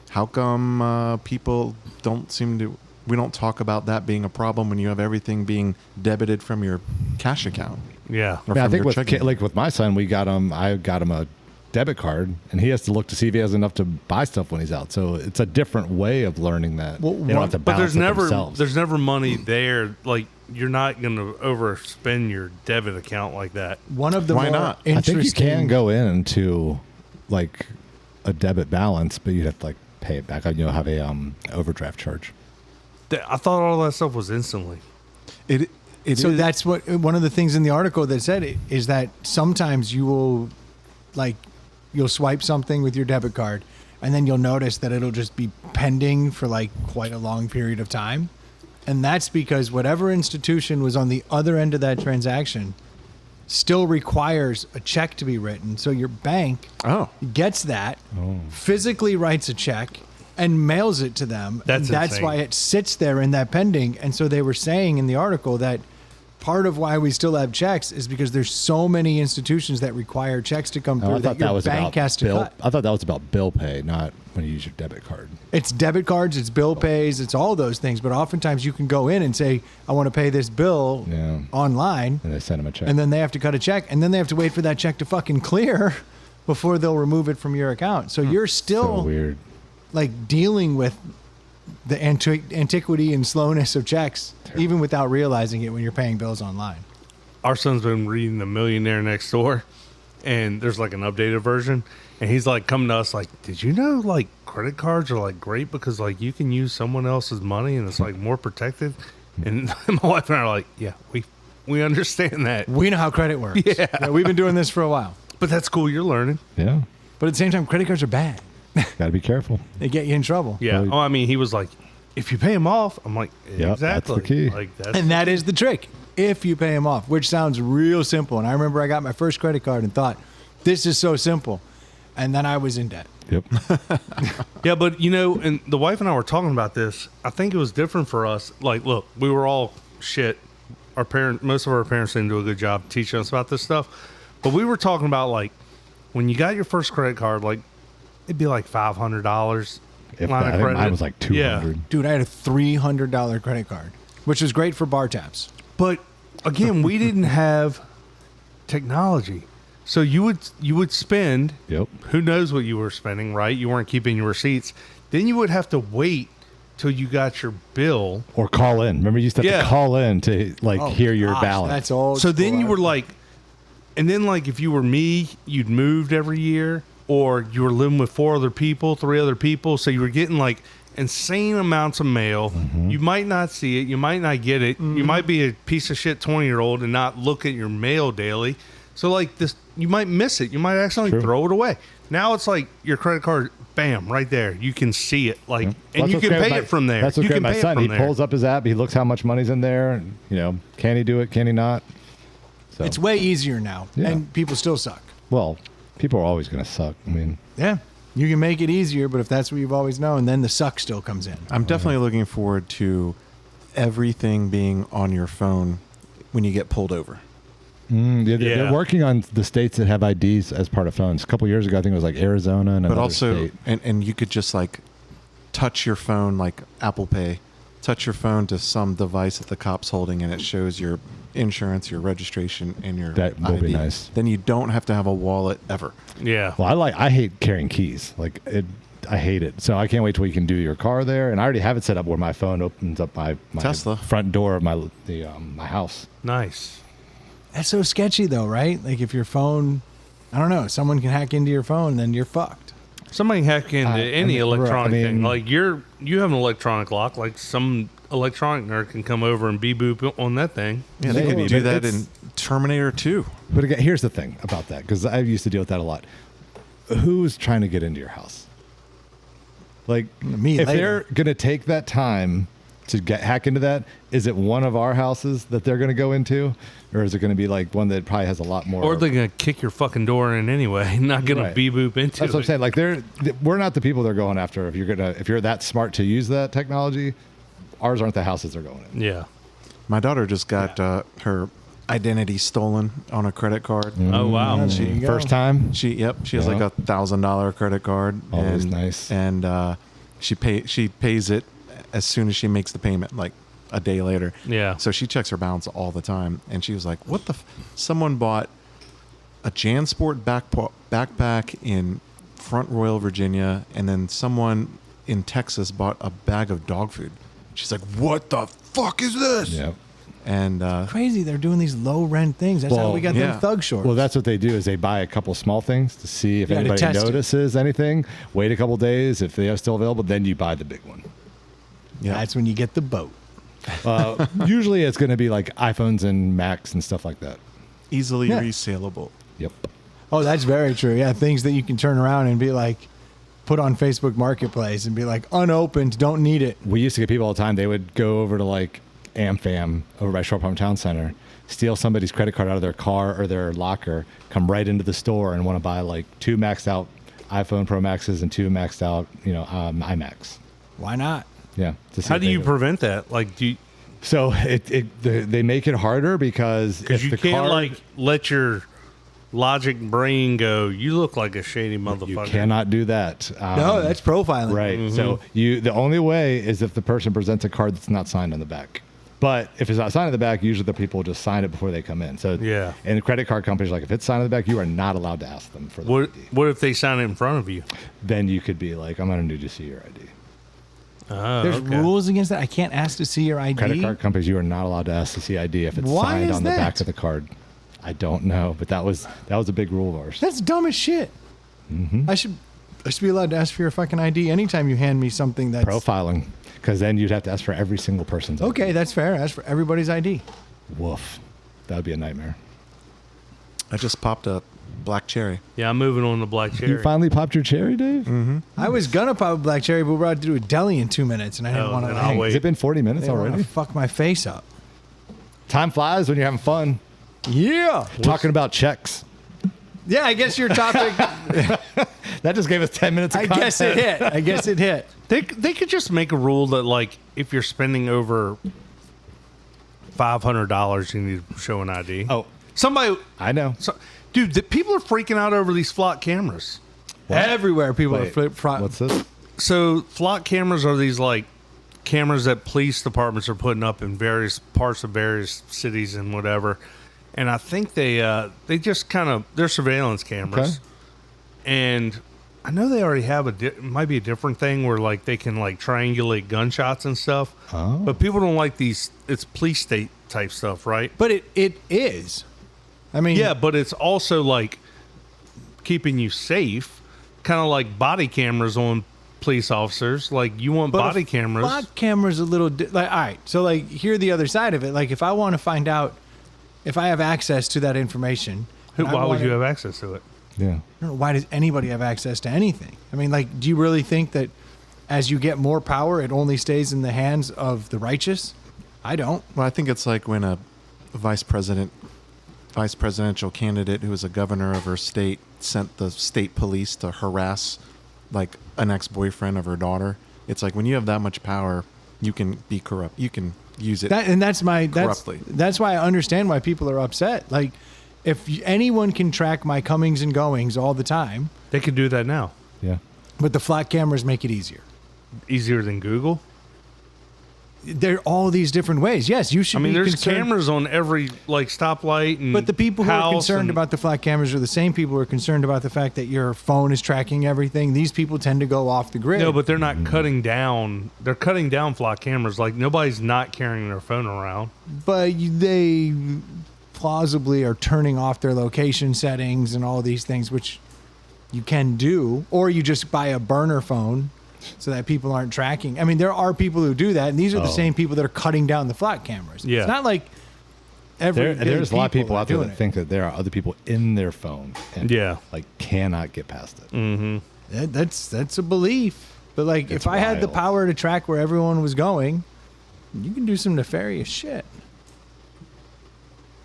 how come people don't seem to? We don't talk about that being a problem when you have everything being debited from your cash account. yeah. Or I from think your checking. like with my son, I got him a debit card, and he has to look to see if he has enough to buy stuff when he's out. So it's a different way of learning that. Well, they don't have to But balance it themselves. there's never money there. Like you're not going to overspend your debit account like that. One of the Why more not? I think you interesting. can go into like a debit balance, but you'd have to like pay it back. You know, have a overdraft charge. I thought all that stuff was instantly. It So is- that's what one of the things in the article that said it is that sometimes you will, like, you'll swipe something with your debit card, and then you'll notice that it'll just be pending for like quite a long period of time, and that's because whatever institution was on the other end of that transaction still requires a check to be written. So your bank Oh, gets that, physically writes a check, and mails it to them. That's And that's insane. why it sits there in that pending. And so they were saying in the article that part of why we still have checks is because there's so many institutions that require checks to come through I that thought your that was bank about has to bill. cut. I thought that was about bill pay, not when you use your debit card. It's debit cards, it's bill pays, it's all those things. But oftentimes you can go in and say, I want to pay this bill Yeah. online. And they send him a check. And then they have to cut a check. And then they have to wait for that check to fucking clear before they'll remove it from your account. So you're still so weird. like dealing with the antiquity and slowness of checks, even without realizing it when you're paying bills online. Our son's been reading The Millionaire Next Door, and there's like an updated version, and he's like coming to us like, "Did you know like credit cards are like great because like you can use someone else's money and it's like more protected?" And my wife and I are like, "Yeah, we understand that, We know how credit works. Yeah, we've been doing this for a while. but that's cool. You're learning." Yeah. But at the same time, credit cards are bad. Got to be careful. They get you in trouble. Yeah. Really- Oh, I mean, he was like, "If you pay them off," I'm like, Yep, "Exactly." that's the key. Like that's And that is the trick. If you pay them off, which sounds real simple. And I remember I got my first credit card and thought, this is so simple. And then I was in debt. Yep. Yeah, but you know, and the wife and I were talking about this. I think it was different for us. Like, look, we were all shit. Most of our parents didn't do a good job teaching us about this stuff. But we were talking about like when you got your first credit card, like it'd be like $500 If line that, I of think credit. mine was like 200. Dude, I had a $300 credit card, which was great for bar tabs. But again, we didn't have technology, so you would spend. Yep. Who knows what you were spending, right? You weren't keeping your receipts. Then you would have to wait till you got your bill. Or call in. Remember, you used to have Yeah. to call in to like hear your Gosh, balance. That's old. So then school. you were like, and then like if you were me, you'd moved every year, or you were living with 3 other people, so you were getting like insane amounts of mail. You might not see it, you might not get it, you might be a piece of shit 20-year-old and not look at your mail daily. So like this, you might miss it, you might accidentally True. throw it away. Now it's like your credit card, bam, right there. You can see it, like, and That's you what's can great pay with it from there. That's what's You great can with my pay it son. from He there. pulls up his app. He looks how much money's in there. And, you know, can he do it? Can he not? So, It's way easier now. Yeah. And people still suck. well, people are always going to suck. I mean, Yeah. You can make it easier, but if that's what you've always known, then the suck still comes in. I'm definitely looking forward to everything being on your phone when you get pulled over. They're Yeah. working on the states that have IDs as part of phones. A couple years ago, I think it was like Arizona and But another also, state. and you could just like touch your phone, like Apple Pay, touch your phone to some device that the cop's holding, and it shows your insurance, your registration, and your That will ID. be nice. Then you don't have to have a wallet ever. Yeah. Well, I hate carrying keys. I hate it. So I can't wait till you can do your car there. And I already have it set up where my phone opens up my Tesla. front door of my house. Nice. That's so sketchy, though, right? Like if your phone, I don't know, someone can hack into your phone, then you're fucked. Somebody hack into any electronic I thing. mean- Like you have an electronic lock. Like some electronic nerd can come over and boop on that thing. Yeah, they Maybe, could do but that in Terminator 2. But again, here's the thing about that, because I used to deal with that a lot. Who's trying to get into your house? Like, Me if later. they're going to take that time to hack into that, is it one of our houses that they're going to go into? Or is it going to be like one that probably has a lot more? Or they're gonna kick your fucking door in anyway. Not gonna Right. boop into That's what I'm it. saying. Like, we're not the people they're going after. If you're that smart to use that technology, ours aren't the houses they're going in. Yeah. My daughter just got her identity stolen on a credit card. Oh wow. There you go. First time. She has like Yeah. $1,000 credit card. Always and, nice. And she pays it as soon as she makes the payment, like a day later. Yeah. So she checks her balance all the time, and she was like, "What the? Someone bought a JanSport backpack in Front Royal, Virginia, and then someone in Texas bought a bag of dog food." She's like, "What the fuck is this?" Yeah. And Crazy, they're doing these low rent things. That's how Well, we got yeah. them thug shorts. Well, that's what they do is they buy a couple small things to see if Yeah, to anybody test it. notices anything. Wait a couple days. If they are still available, then you buy the big one. yeah, That's when you get the boat. Usually it's going to be like iPhones and Macs and stuff like that. easily Yeah. resaleable. Yep. Oh, that's very true. Yeah, things that you can turn around and be like, put on Facebook Marketplace and be like, unopened, don't need it. We used to get people all the time. They would go over to like AmFam over by Short Palm Town Center, steal somebody's credit card out of their car or their locker, come right into the store and want to buy like 2 maxed out iPhone Pro Maxes and 2 maxed out, iMacs. Why not? Yeah. to see How if do they you would- prevent that? Like, So they make it harder because if you the can't card, like let your logic brain go. You look like a shady motherfucker. you cannot do that. No, that's profiling. Right. So the only way is if the person presents a card that's not signed on the back. But if it's not signed on the back, usually the people just sign it before they come in. So Yeah. And the credit card companies, like if it's signed on the back, you are not allowed to ask them for the What ID. What if they sign it in front of you? Then you could be like, I'm going to need to see your ID. Oh, There's okay. rules against that. I can't ask to see your ID. Credit card companies, you are not allowed to ask to see ID if it's Why signed is on the that? back of the card. I don't know, but that was a big rule of ours. That's dumb as shit. I should be allowed to ask for your fucking ID anytime you hand me something that's Profiling, because then you'd have to ask for every single person's ID. okay. That's fair. Ask for everybody's ID. Woof. That would be a nightmare. I just popped a black cherry. Yeah, I'm moving on to black cherry. You finally popped your cherry, Dave? I was gonna pop a black cherry, but we're about to do a deli in 2 minutes, and I didn't Oh, want then to. I'll wait. Has it been 40 minutes already? Fuck my face up. Time flies when you're having fun. Yeah. Talking about checks. Yeah. I guess your topic. That just gave us 10 minutes of I guess it content. hit. I guess it hit. They could just make a rule that like if you're spending over $500, you need to show an ID. Oh, Somebody, I know. dude, people are freaking out over these flock cameras. Everywhere people Wait, are flip front. What's this? So flock cameras are these like cameras that police departments are putting up in various parts of various cities and whatever. And I think they just kind of they're surveillance cameras. Okay. And I know they already have might be a different thing where like they can like triangulate gunshots and stuff. Oh. But people don't like these. It's police state type stuff, right? But it is. I mean, Yeah, but it's also like keeping you safe, kind of like body cameras on police officers. Like you want but body a cameras. Flock camera's a little like all right. So like hear the other side of it. Like if I want to find out if I have access to that information, and I Why would wanna- you have access to it? Yeah. I don't know, why does anybody have access to anything? I mean, like, do you really think that as you get more power, it only stays in the hands of the righteous? I don't. Well, I think it's like when a vice presidential candidate who was a governor of her state sent the state police to harass like an ex-boyfriend of her daughter. It's like when you have that much power, you can be corrupt. You can use it. That's Corruptly. why I understand why people are upset. Like, anyone can track my comings and goings all the time, They could do that now. Yeah. but the flat cameras make it easier. Easier than Google. There are all these different ways. Yes, you should. I mean, be there's concerned, cameras on every like stoplight and. But the people who are house concerned and- about the flat cameras are the same people who are concerned about the fact that your phone is tracking everything. These people tend to go off the grid. No, but they're not cutting down. They're cutting down flat cameras. Like nobody's not carrying their phone around. They plausibly are turning off their location settings and all these things, which you can do, or you just buy a burner phone so that people aren't tracking. I mean, there are people who do that, and these are the same people that are cutting down the flat cameras. Yeah. It's not like There's a lot of people are out there doing that it. think that there are other people in their phone and Yeah. like cannot get past it. That's a belief. But like, It's if I had the wild. power to track where everyone was going, you can do some nefarious shit.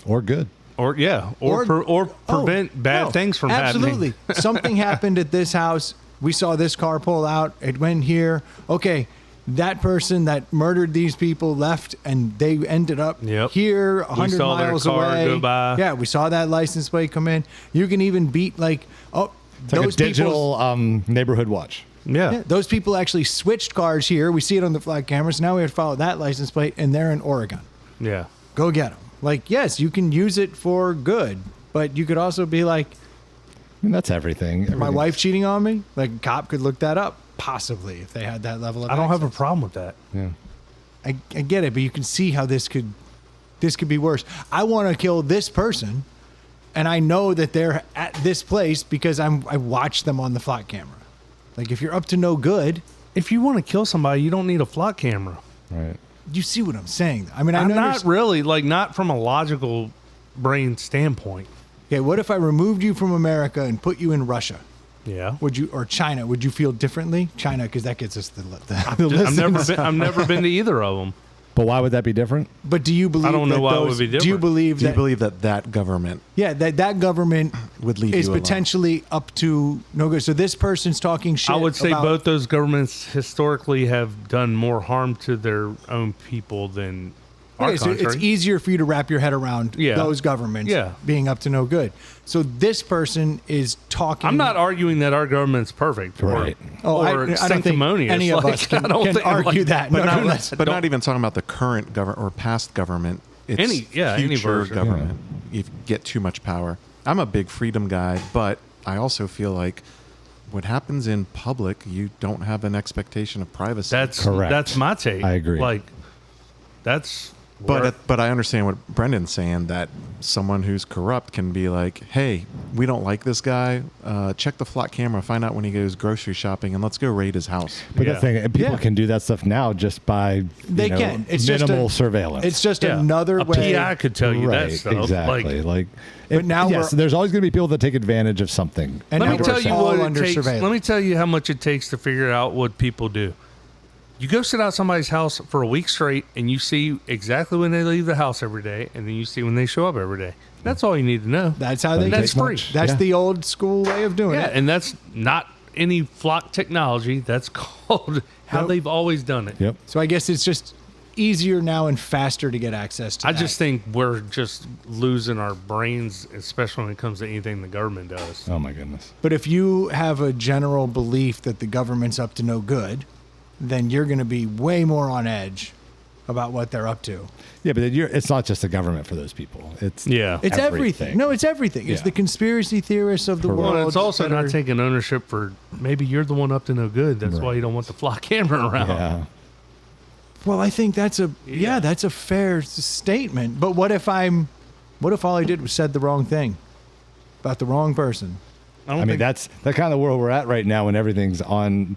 Or good. Or Oh, prevent bad no, things from absolutely. happening. Something happened at this house. We saw this car pull out. It went here. Okay, that person that murdered these people left, and they ended up Yep. here, 100 saw their miles car away. go by. Yeah, we saw that license plate come in. You can even beat It's like a people's- digital neighborhood watch. Yeah, those people actually switched cars here. We see it on the flat cameras. Now we have to follow that license plate, and they're in Oregon. Yeah. Go get them. Like, yes, you can use it for good, but you could also be like, I mean, that's everything. my wife cheating on me? Like, a cop could look that up, possibly, if they had that level of I don't have a access. problem with that. Yeah. I get it, but you can see how this could be worse. I want to kill this person, and I know that they're at this place because I watched them on the flat camera. Like, if you're up to no good, If you want to kill somebody, you don't need a flock camera. Right. you see what I'm saying. I mean, I'm know not really like not from a logical brain standpoint. Okay, what if I removed you from America and put you in Russia? Yeah. Would you, or China? Would you feel differently? China, because that gets us the I've never been to either of them. But why would that be different? But do you believe? I don't know that why it would those- be Do you different. believe Do you that? believe that government Yeah, that government would leave is you alone? potentially up to no good. So this person's talking shit. I would say about- both those governments historically have done more harm to their own people than our Okay, so country. it's easier for you to wrap your head around Yeah. those governments Yeah. being up to no good. So this person is talking. I'm not arguing that our government's perfect Right. or I don't think sanctimonious. any of Like, us can, I don't can think- argue like, that. But, No, not, that's- but not even talking about the current government or past government. It's Any future version. government. You get too much power. I'm a big freedom guy, but I also feel like what happens in public, you don't have an expectation of privacy. That's Correct. That's my take. I agree. Like that's where- But I understand what Brendan's saying, that someone who's corrupt can be like, hey, we don't like this guy. Check the flat camera, find out when he goes grocery shopping, and let's go raid his house. But Yeah. that's the thing, and people Yeah. can do that stuff now just by They can. It's just minimal a- surveillance. It's just yeah, another a way. PI could tell you right, that stuff. exactly. Like, But now yes, we're- there's always going to be people that take advantage of something. And let now me we're tell you all what it under takes. surveillance. Let me tell you how much it takes to figure out what people do. You go sit out somebody's house for a week straight, and you see exactly when they leave the house every day, and then you see when they show up every day. That's all you need to know. That's how they. That's get- free. That's Yeah. the old school way of doing Yeah, it. and that's not any flock technology. That's called how Nope. they've always done it. Yep. So I guess it's just easier now and faster to get access to. I that. just think we're just losing our brains, especially when it comes to anything the government does. Oh my goodness. But if you have a general belief that the government's up to no good, then you're going to be way more on edge about what they're up to. Yeah, but it's not just the government for those people. It's Yeah. It's everything. No, it's everything. It's Yeah. the conspiracy theorists of the Correct. world. Well, it's also that not are- taking ownership for maybe you're the one up to no good. That's why you don't want the flock camera around. Yeah. Well, I think that's that's a fair statement. But what if all I did was said the wrong thing about the wrong person? I mean, that's the kind of world we're at right now when everything's on,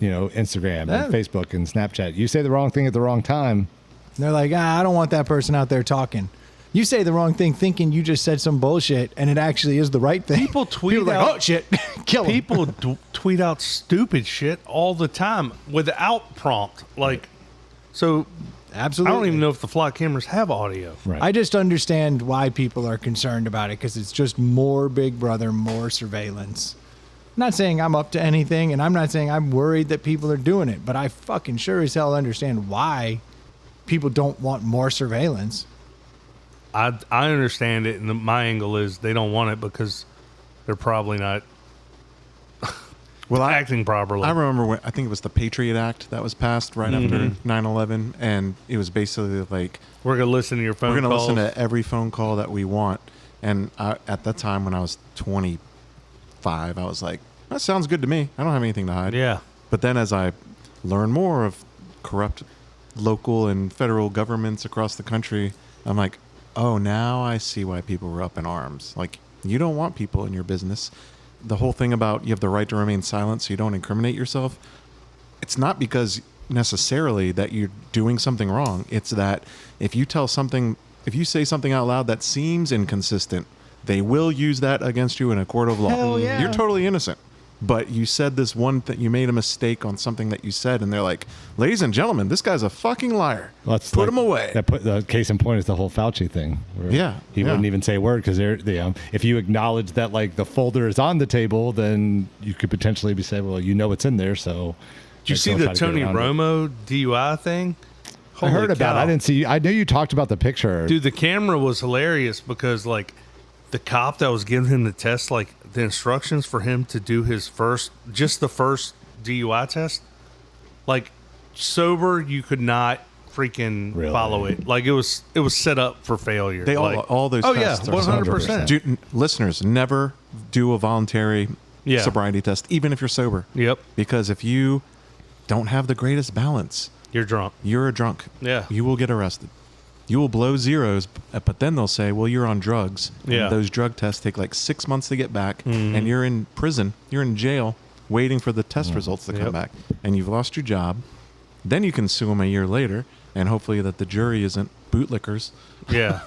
Instagram Yeah. and Facebook and Snapchat. You say the wrong thing at the wrong time. And they're like, I don't want that person out there talking. You say the wrong thing thinking you just said some bullshit, and it actually is the right thing. People tweet People are out- like, oh, shit, kill him. People tweet out stupid shit all the time without prompt. Like, so Absolutely. I don't even know if the flock cameras have audio. Right. I just understand why people are concerned about it, because it's just more Big Brother, more surveillance. I'm not saying I'm up to anything, and I'm not saying I'm worried that people are doing it, but I fucking sure as hell understand why people don't want more surveillance. I understand it, and my angle is they don't want it because they're probably not Well, acting properly. I remember when I think it was the Patriot Act that was passed right after 9/11, and it was basically like We're gonna listen to your phone we're going to calls. listen to every phone call that we want. And at that time, when I was 25, I was like, that sounds good to me. I don't have anything to hide. Yeah. But then as I learn more of corrupt local and federal governments across the country, I'm like, oh, now I see why people were up in arms. Like, you don't want people in your business. The whole thing about you have the right to remain silent so you don't incriminate yourself, it's not because necessarily that you're doing something wrong. It's that if you say something out loud that seems inconsistent, they will use that against you in a court of law. Hell yeah. You're totally innocent. But you said this one thing, you made a mistake on something that you said, and they're like, ladies and gentlemen, this guy's a fucking liar. Put him away. The case in point is the whole Fauci thing. Where Yeah, he yeah. wouldn't even say a word because if you acknowledge that like the folder is on the table, then you could potentially be saying, well, you know it's in there. So Did you see the Tony Romo DUI thing? I heard Holy about it. cow. I didn't see. I know you talked about the picture. Dude, the camera was hilarious because like the cop that was giving him the test, like the instructions for him to do the first DUI test, like sober, you could not freaking Really? follow it. Like it was set up for failure. They like, all those oh yeah, tests are 100%. Listeners, never do a voluntary Yeah. sobriety test, even if you're sober. Yep, Because if you don't have the greatest balance, you're drunk. you're a drunk. Yeah. You will get arrested. You will blow zeros, but then they'll say, well, you're on drugs. Yeah. And those drug tests take like 6 months to get back, and you're in prison. You're in jail waiting for the test results to come Yep. back. And you've lost your job. Then you can sue them a year later, and hopefully that the jury isn't bootlickers. Yeah.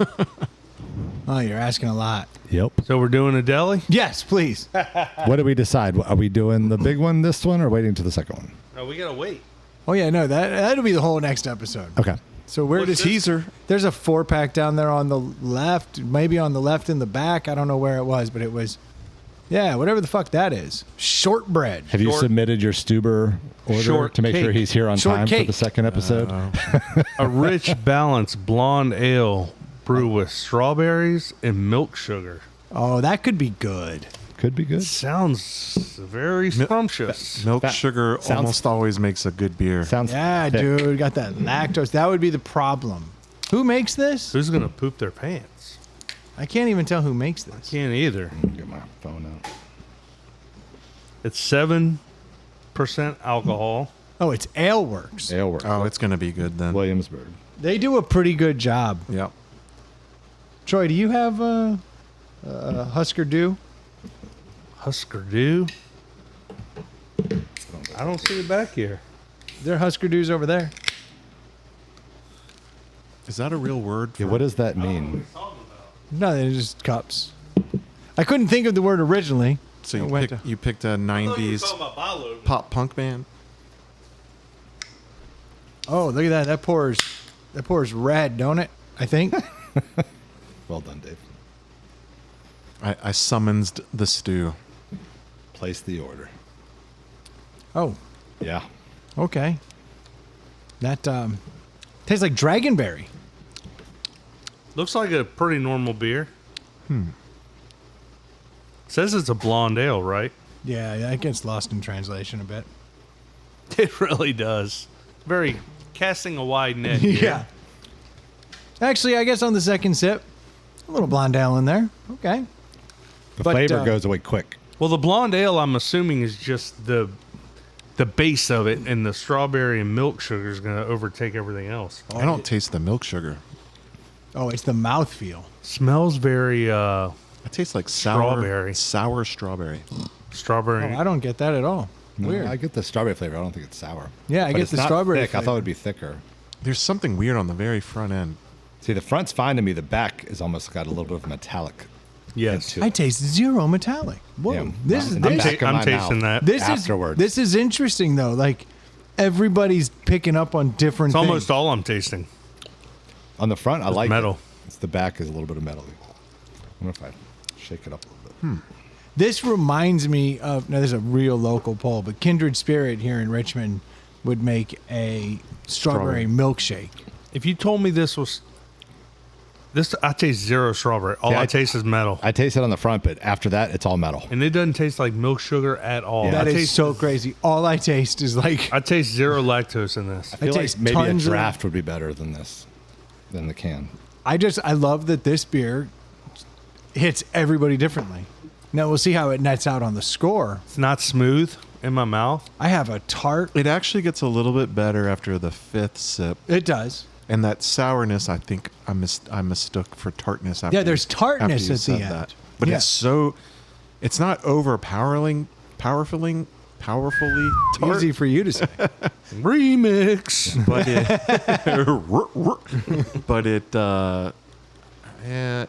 Oh, you're asking a lot. Yep. So we're doing a deli. Yes, please. What do we decide? Are we doing the big one, this one, or waiting to the second one? No, we gotta wait. Oh yeah, no, that'll be the whole next episode. Okay. So where What's does this? Teaser. There's a 4-pack down there on the left, maybe on the left in the back. I don't know where it was, but it was, yeah, whatever the fuck that is. Shortbread. Have you Short- submitted your Stuber order Short to make sure cake. he's here on Short time cake. for the second episode? A rich, balanced blonde ale brewed with strawberries and milk sugar. Oh, that could be good. Could be good. Sounds very scrumptious. Milk That sugar sounds- almost always makes a good beer. Sounds Yeah, thick. dude, got that lactose. That would be the problem. Who makes this? Who's gonna poop their pants? I can't even tell who makes this. Can't either. Get my phone out. It's 7% alcohol. Oh, it's Aleworks. Aleworks. Oh, it's going to be good then. Williamsburg. They do a pretty good job. Yeah. Troy, do you have Husker Du? Husker Du. I don't see it back here. There are Husker Du's over there. Is that a real word? Yeah, what does that mean? No, they're just cups. I couldn't think of the word originally. So I you went picked, to- you picked a 90s pop punk band? Oh, look at that. That pours red, don't it? I think. Well done, Dave. I summonsed the stew. Place the order. Oh, Yeah. okay. That tastes like dragonberry. Looks like a pretty normal beer. Says it's a blonde ale, right? Yeah, that gets lost in translation a bit. It really does. Very casting a wide net. Here. Yeah. Actually, I guess on the second sip, a little blonde ale in there. Okay. The But, flavor goes away quick. Well, the blonde ale, I'm assuming, is just the base of it, and the strawberry and milk sugar is going to overtake everything else. I don't taste the milk sugar. Oh, it's the mouthfeel. Smells very It tastes like Strawberry. sour strawberry. strawberry. Oh, I don't get that at all. Weird. I get the strawberry flavor. I don't think it's sour. Yeah, I But get it's the not strawberry thick. I thought flavor. it would be thicker. There's something weird on the very front end. See, the front's fine to me. The back is almost got a little bit of metallic. yes. into I it. taste zero metallic. Whoa. Yeah, this is in the this, back of I'm my tasting mouth. that. this afterwards. is this is interesting though. Like everybody's picking up on different It's things. almost all I'm tasting. On the front, I like metal. it. It's the back is a little bit of metal. I wonder if I shake it up a little bit. This reminds me of now. There's a real local poll, but Kindred Spirit here in Richmond would make a strawberry milkshake. If you told me this was This I taste zero strawberry. All Yeah, I taste is metal, I taste it on the front, but after that, it's all metal. and it doesn't taste like milk sugar at all. Yeah. That I is taste so crazy. All I taste is like I taste zero lactose in this. I feel taste like maybe a tons of- draft would be better than this, than the can. I love that this beer hits everybody differently. Now we'll see how it nets out on the score. It's not smooth in my mouth. I have a tart. It actually gets a little bit better after the 5th sip. It does. And that sourness, I think I mistook for tartness. After Yeah, there's tartness after you at the said end. that. But Yeah. it's not powerfully tart. Easy for you to say. Remix. But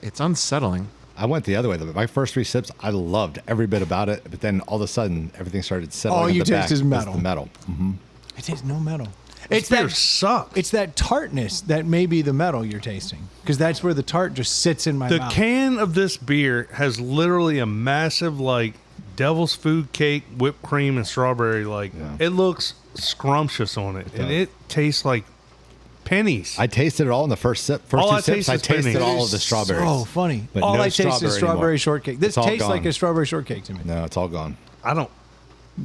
it's unsettling. I went the other way. My first 3 sips, I loved every bit about it, but then all of a sudden, everything started settling. All in you the taste back is was metal. The metal. It tastes no metal. It's beer sucks. It's that tartness that may be the metal you're tasting, because that's where the tart just sits in my The mouth. can of this beer has literally a massive like devil's food cake, whipped cream, and strawberry. Like Yeah. it looks scrumptious on it, and does. it tastes like pennies. I tasted it all in the first sip. First All 2 I sips, taste I is tasted pennies. all of the strawberries. Oh, funny. But all no I taste is strawberry strawberry anymore. shortcake. This It's all tastes gone. like a strawberry shortcake to me. No, it's all gone. I don't.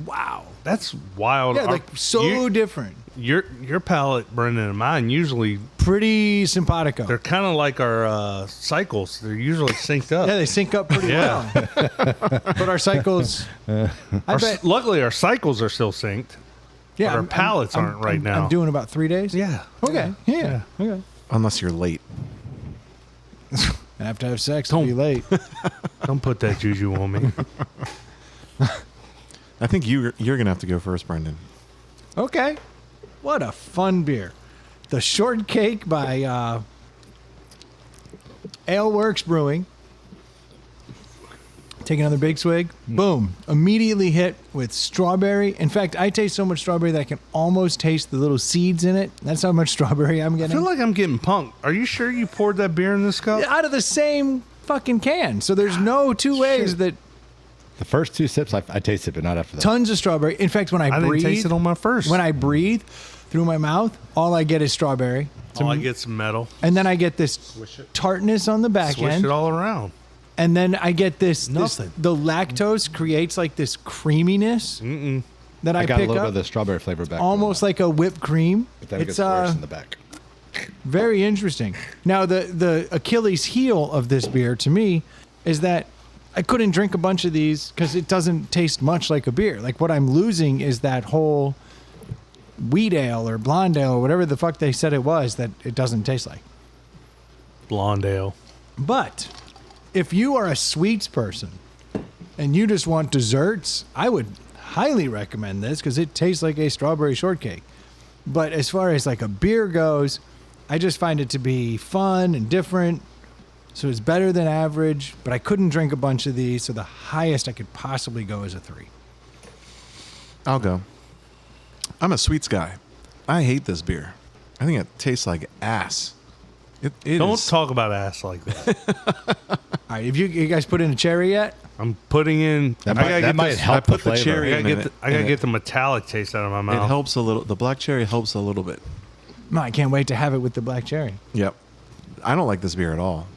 Wow. That's wild. Yeah, like so different. Your palate, Brendan, and mine usually Pretty simpatico. they're kind of like our cycles. They're usually synced up. Yeah, they sync up pretty Yeah. well. But our cycles, I bet. Luckily, our cycles are still synced. Yeah, our palates aren't right now. I'm doing about 3 days. Yeah. Okay. Yeah. Okay. Unless you're late. I have to have sex to be late. Don't put that juju on me. I think you're going to have to go first, Brendan. Okay. What a fun beer. The Shortcake by Aleworks Brewing. Take another big swig. Boom. Immediately hit with strawberry. In fact, I taste so much strawberry that I can almost taste the little seeds in it. That's how much strawberry I'm I getting. feel like I'm getting punked. Are you sure you poured that beer in this cup? Out of the same fucking can. So there's no two ways that The first 2 sips, I tasted, but not after that. tons of strawberry. In fact, when I, I didn't breathe, taste it on my first. when I breathe through my mouth, all I get is strawberry. Oh, I get some metal. And then I get this tartness on the back Swish end. it all around. And then I get this, Nothing. the lactose creates like this creaminess that I I got a pick little bit up. of the strawberry flavor back. Almost like a whipped cream. But then it It's gets worse in the back. very interesting. Now, the Achilles heel of this beer to me is that I couldn't drink a bunch of these because it doesn't taste much like a beer. Like what I'm losing is that whole wheat ale or blonde ale or whatever the fuck they said it was that it doesn't taste like. Blonde ale. But if you are a sweets person and you just want desserts, I would highly recommend this because it tastes like a strawberry shortcake. But as far as like a beer goes, I just find it to be fun and different. So it's better than average, but I couldn't drink a bunch of these. So the highest I could possibly go is a 3. I'll go. I'm a sweets guy. I hate this beer. I think it tastes like ass. It Don't is- talk about ass like that. All right, have you guys put in a cherry yet? I'm putting in. That I gotta get might this- help I put the flavor. cherry I in gotta it, get. I gotta and get the metallic taste out of my It mouth. helps a little. The black cherry helps a little bit. No, I can't wait to have it with the black cherry. Yep. I don't like this beer at all.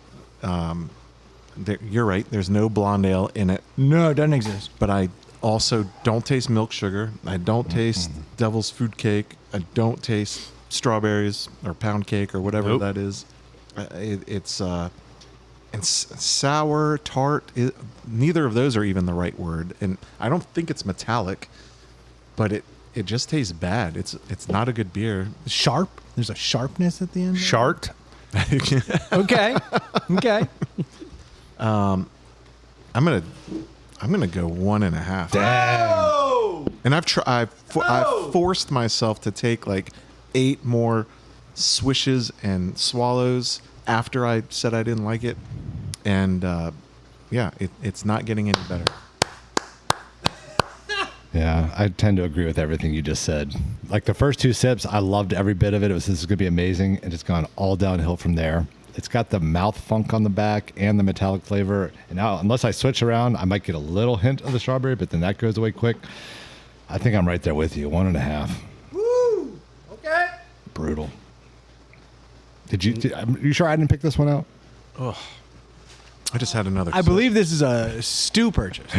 You're right. There's no blonde ale in it, No, it doesn't exist. but I also don't taste milk sugar. I don't taste devil's food cake. I don't taste strawberries or pound cake or whatever Nope. that is. It's sour, tart. Neither of those are even the right word, and I don't think it's metallic, but it just tastes bad. It's not a good beer. Sharp? There's a sharpness at the end? Shart. Okay. Okay. I'm gonna go 1.5. Damn. And I've forced myself to take like 8 more swishes and swallows after I said I didn't like it, and it's not getting any better. Yeah, I tend to agree with everything you just said. Like the first 2 sips, I loved every bit of it. This is going to be amazing. And it's gone all downhill from there. It's got the mouth funk on the back and the metallic flavor. And now, unless I switch around, I might get a little hint of the strawberry, but then that goes away quick. I think I'm right there with you. 1.5. Woo! Okay. Brutal. Are you sure I didn't pick this one out? I just had another. I sip. believe this is a Stu purchase.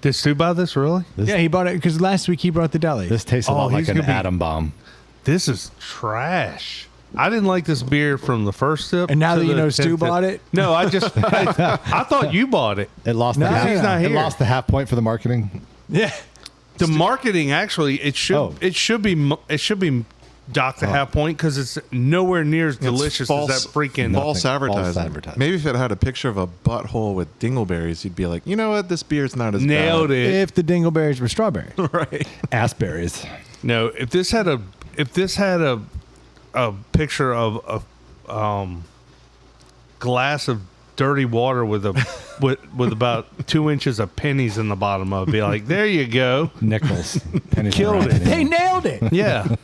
Did Stu buy this really? Yeah, he bought it because last week he brought the deli. This tastes a Oh, lot like he's an gonna be- atom bomb. This is trash. I didn't like this beer from the first sip. And now to that you the know Stu 10th sip. bought it? No, I thought you bought it. It lost. No, the half, he's not It here. lost the half point for the marketing. Yeah. The marketing actually it should be docked a half point because it's nowhere near as It's delicious false, as that freaking. false Nothing. advertising. False advertising. Maybe if it had a picture of a butthole with dingleberries, you'd be like, you know what, this beer's not as Nailed bad. it. If the dingleberries were strawberry. Right. Assberries. No, if this had a picture of a glass of dirty water with with about 2 inches of pennies in the bottom of it, be like, there you go. Nickels. Pennies Killed around it. They pennies. nailed it. Yeah,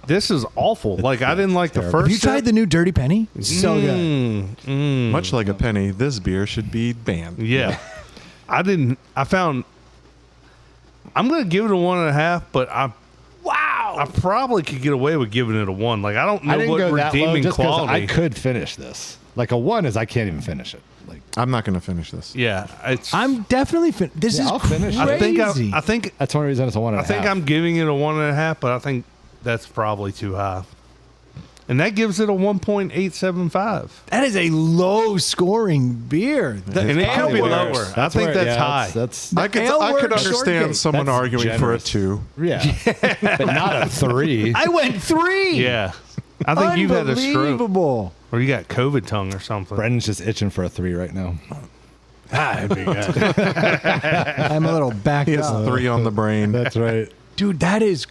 this is awful. Like I didn't like the terrible. first. Have you tried the new Dirty Penny? So good. Much like a penny, this beer should be banned. Yeah, I didn't. I found. I'm gonna give it a 1.5, but I probably could get away with giving it a 1. Like I don't know I didn't what go that low redeeming just because quality. I could finish this. Like a 1 is I can't even finish it. Like I'm not going to finish this. Yeah, it's. I'm definitely this Yeah, is I'll finish it. crazy. I think that's one reason it's a 1.5. I think I'm giving it a 1.5, but I think that's probably too high. And that gives it a 1.875. That is a low scoring beer. The And it could be ale lower. works. I think that's high. That's I could ale I could works understand shortcake. someone That's arguing generous. for a 2. yeah, but not a 3. I went 3. Yeah. I think you've had a stroke. Unbelievable. Or you got COVID tongue or something. Brendan's just itching for a 3 right now. I'm a little backed He has up. 3 on the brain. That's right. Dude, that is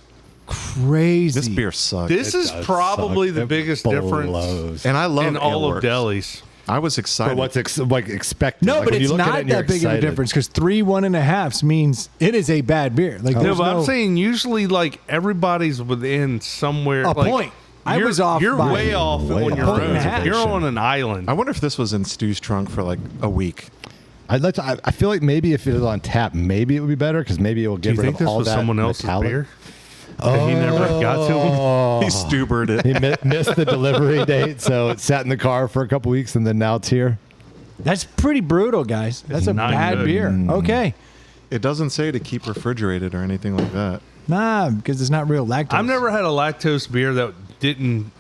crazy. This beer sucks. This is does probably suck. the It biggest difference blows. and I love in all of Ale delis. I was For excited. what's expected. No, Like, but when you it's look at not it and you're that big of a excited. difference because 3 1.5s means it is a bad beer. Like No, there's but I'm saying usually like everybody's within somewhere. A like, point. I you're- was off You're by way off way on off. your Point and a own. half. You're on an island. I wonder if this was in Stu's trunk for like a week. I'd like to. I feel like maybe if it was on tap, maybe it would be better because maybe it will Do get you rid think of this all was that someone else's metallic. beer? That he never got to him. Oh, He Stubered it. he missed the delivery date, so it sat in the car for a couple weeks, and then now it's here. that's pretty brutal, guys. That's a not bad good. beer. Okay. It doesn't say to keep refrigerated or anything like that. Nah, because it's not real lactose. I've never had a lactose beer that didn't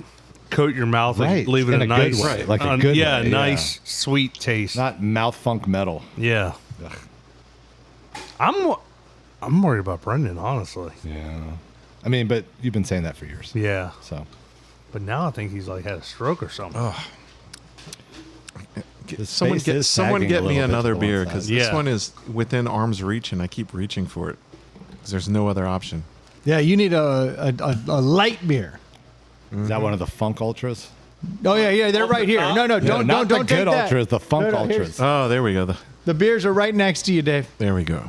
coat your mouth Right. and leave it In a a good nice, way. Like a good yeah, way, yeah. nice sweet taste. Not mouth funk metal. Yeah. I'm worried about Brendan, honestly. Yeah, I mean, but you've been saying that for years. Yeah. So But now I think he's like had a stroke or something. The Someone space get is someone sagging get a me little bit to another the beer one because side. this Yeah. one is within arm's reach and I keep reaching for it because there's no other option. Yeah, you need a light beer. Is that one of the funk ultras? Oh yeah, they're right here. No, don't not the take good that. ultras, the funk No, here's- ultras. Oh, there we go. The beers are right next to you, Dave. There we go.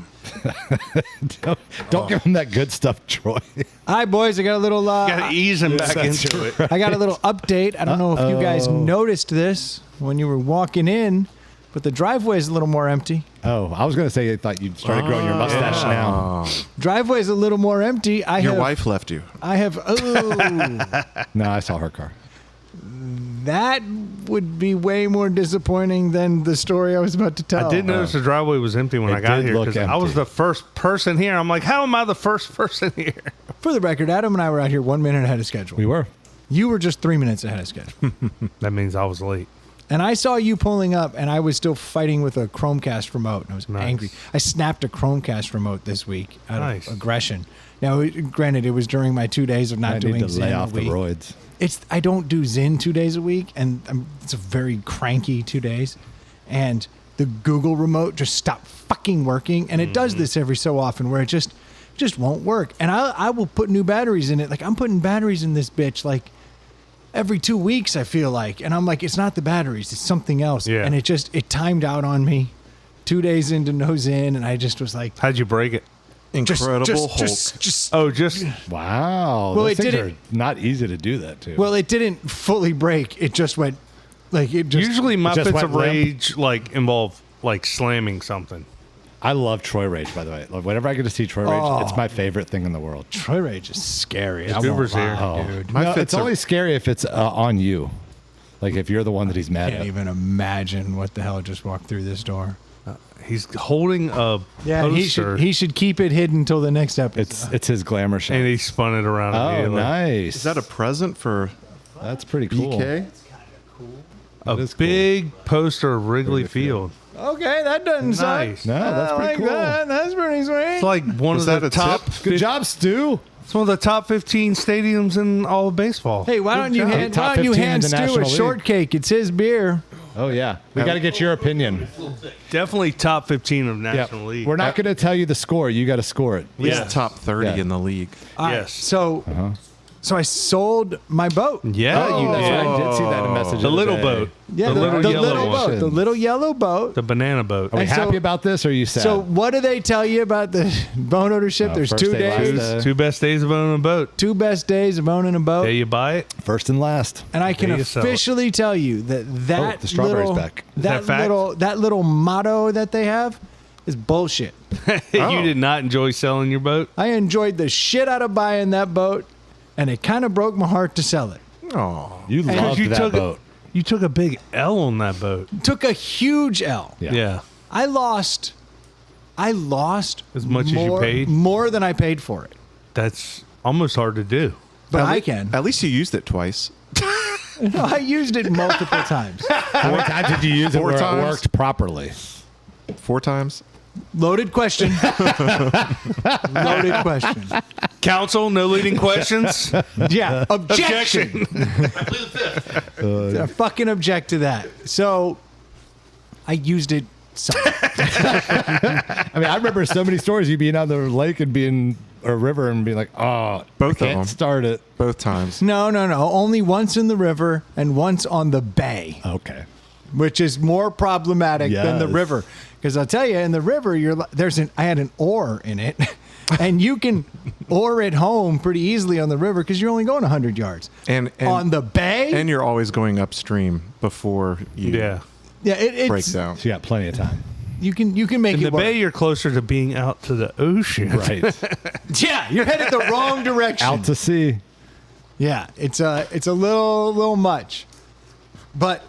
Don't give them that good stuff, Troy. Hi, boys. I got a little. Got to ease him back into it. I got a little update. I don't know if you guys noticed this when you were walking in, but the driveway is a little more empty. Oh, I was going to say I thought you started growing your mustache now. Driveway is a little more empty. Your wife left you. I have. Oh, No, I saw her car. that would be way more disappointing than the story I was about to tell. I did notice the driveway was empty when It I got did here look because I was empty. the first person here. I'm like, how am I the first person here? For the record, Adam and I were out here 1 minute ahead of schedule. We were. You were just 3 minutes ahead of schedule. That means I was late. And I saw you pulling up, and I was still fighting with a Chromecast remote, and I was Nice. angry. I snapped a Chromecast remote this week out Nice. of aggression. Now, granted, it was during my 2 days of not I doing need to Zen lay a off the week. roids. I don't do Zen 2 days a week, and it's a very cranky 2 days. And the Google remote just stopped fucking working, and it does this every so often where it just won't work. And I will put new batteries in it. Like I'm putting batteries in this bitch like every 2 weeks, I feel like. And I'm like, it's not the batteries, it's something else. Yeah. And it timed out on me 2 days into no Zen, and I just was like, How'd you break it? Incredible Hulk. just Oh, just Wow. Well, Those it things didn't- are not easy to do that, too. well, it didn't fully break. It just went like it just usually my just fits went of limp. rage like involve like slamming something. I love Troy Rage, by the way. Like, whenever I get to see Troy Rage, it's my favorite thing in the world. Troy Rage is scary. I Uber's won't here. lie, Oh, dude. My no, fits it's are- only scary if it's on you. Like if you're the one that he's mad Can't at. even imagine what the hell just walked through this door. He's holding a Yeah, poster, he should keep it hidden until the next episode. It's his glamour shot. and he spun it around. Oh, immediately. nice. Is that a present for That's pretty cool. BK? A That is cool. big poster of Wrigley Wrigley Field. Field. Okay, that doesn't Nice. suck. No, that's I pretty like cool. that. That's pretty sweet. It's like one Was of that the a top. tip? Good job, Stu. It's one of the top 15 stadiums in all of baseball. Hey, why don't you job. hand, Top why don't you 15 in hand the Stu a National League. shortcake? It's his beer. Oh yeah, we got to get your opinion. Definitely top 15 of Yep. National League. We're not going to tell you the score. You got to score it. At least Yes. top 30 Yeah. in the league. All right, Yes. So I sold my boat. Yeah, Oh, you that's did. right. I did see that in a message. The little day. boat. Yeah, the little yellow one. boat. The little yellow boat. The banana boat. Are we And so- happy about this, or are you sad? So what do they tell you about the boat ownership? There's first 2 day, last days. day. Two best days of owning a boat. 2 best days of owning a boat. Day you buy it. First and last. And I can There you sell it. officially tell you that Oh, the strawberry's little, back. Is that fact? that little motto that they have is bullshit. You did not enjoy selling your boat. I enjoyed the shit out of buying that boat, and it kind of broke my heart to sell it. Oh, You loved you that took boat. You took a big L on that boat. Took a huge L. Yeah. Yeah. I lost As much as you more, paid? more than I paid for it. That's almost hard to do. But At I le- can. At least you used it twice. No, I used it multiple times. How many times did you use it Four where times? it worked properly? 4 times. Loaded question. Loaded question. Counsel, no leading questions. Yeah, objection. Objection. I fucking object to that. So I used it some. I mean, I remember so many stories. You being on the lake and being or river and being like, "Oh, Both I of can't them. start it." Both times. No. Only once in the river and once on the bay, Okay. which is more problematic than the Yes. river. Because I'll tell you, in the river, I had an oar in it, and you can oar it home pretty easily on the river because you're only going 100 yards. And on the bay, and you're always going upstream before you Yeah. yeah, it's break down. So you got plenty of time. You can make In it the work. bay, you're closer to being out to the ocean. Right. Yeah, you're headed the wrong direction. Out to sea. Yeah, it's a little much. But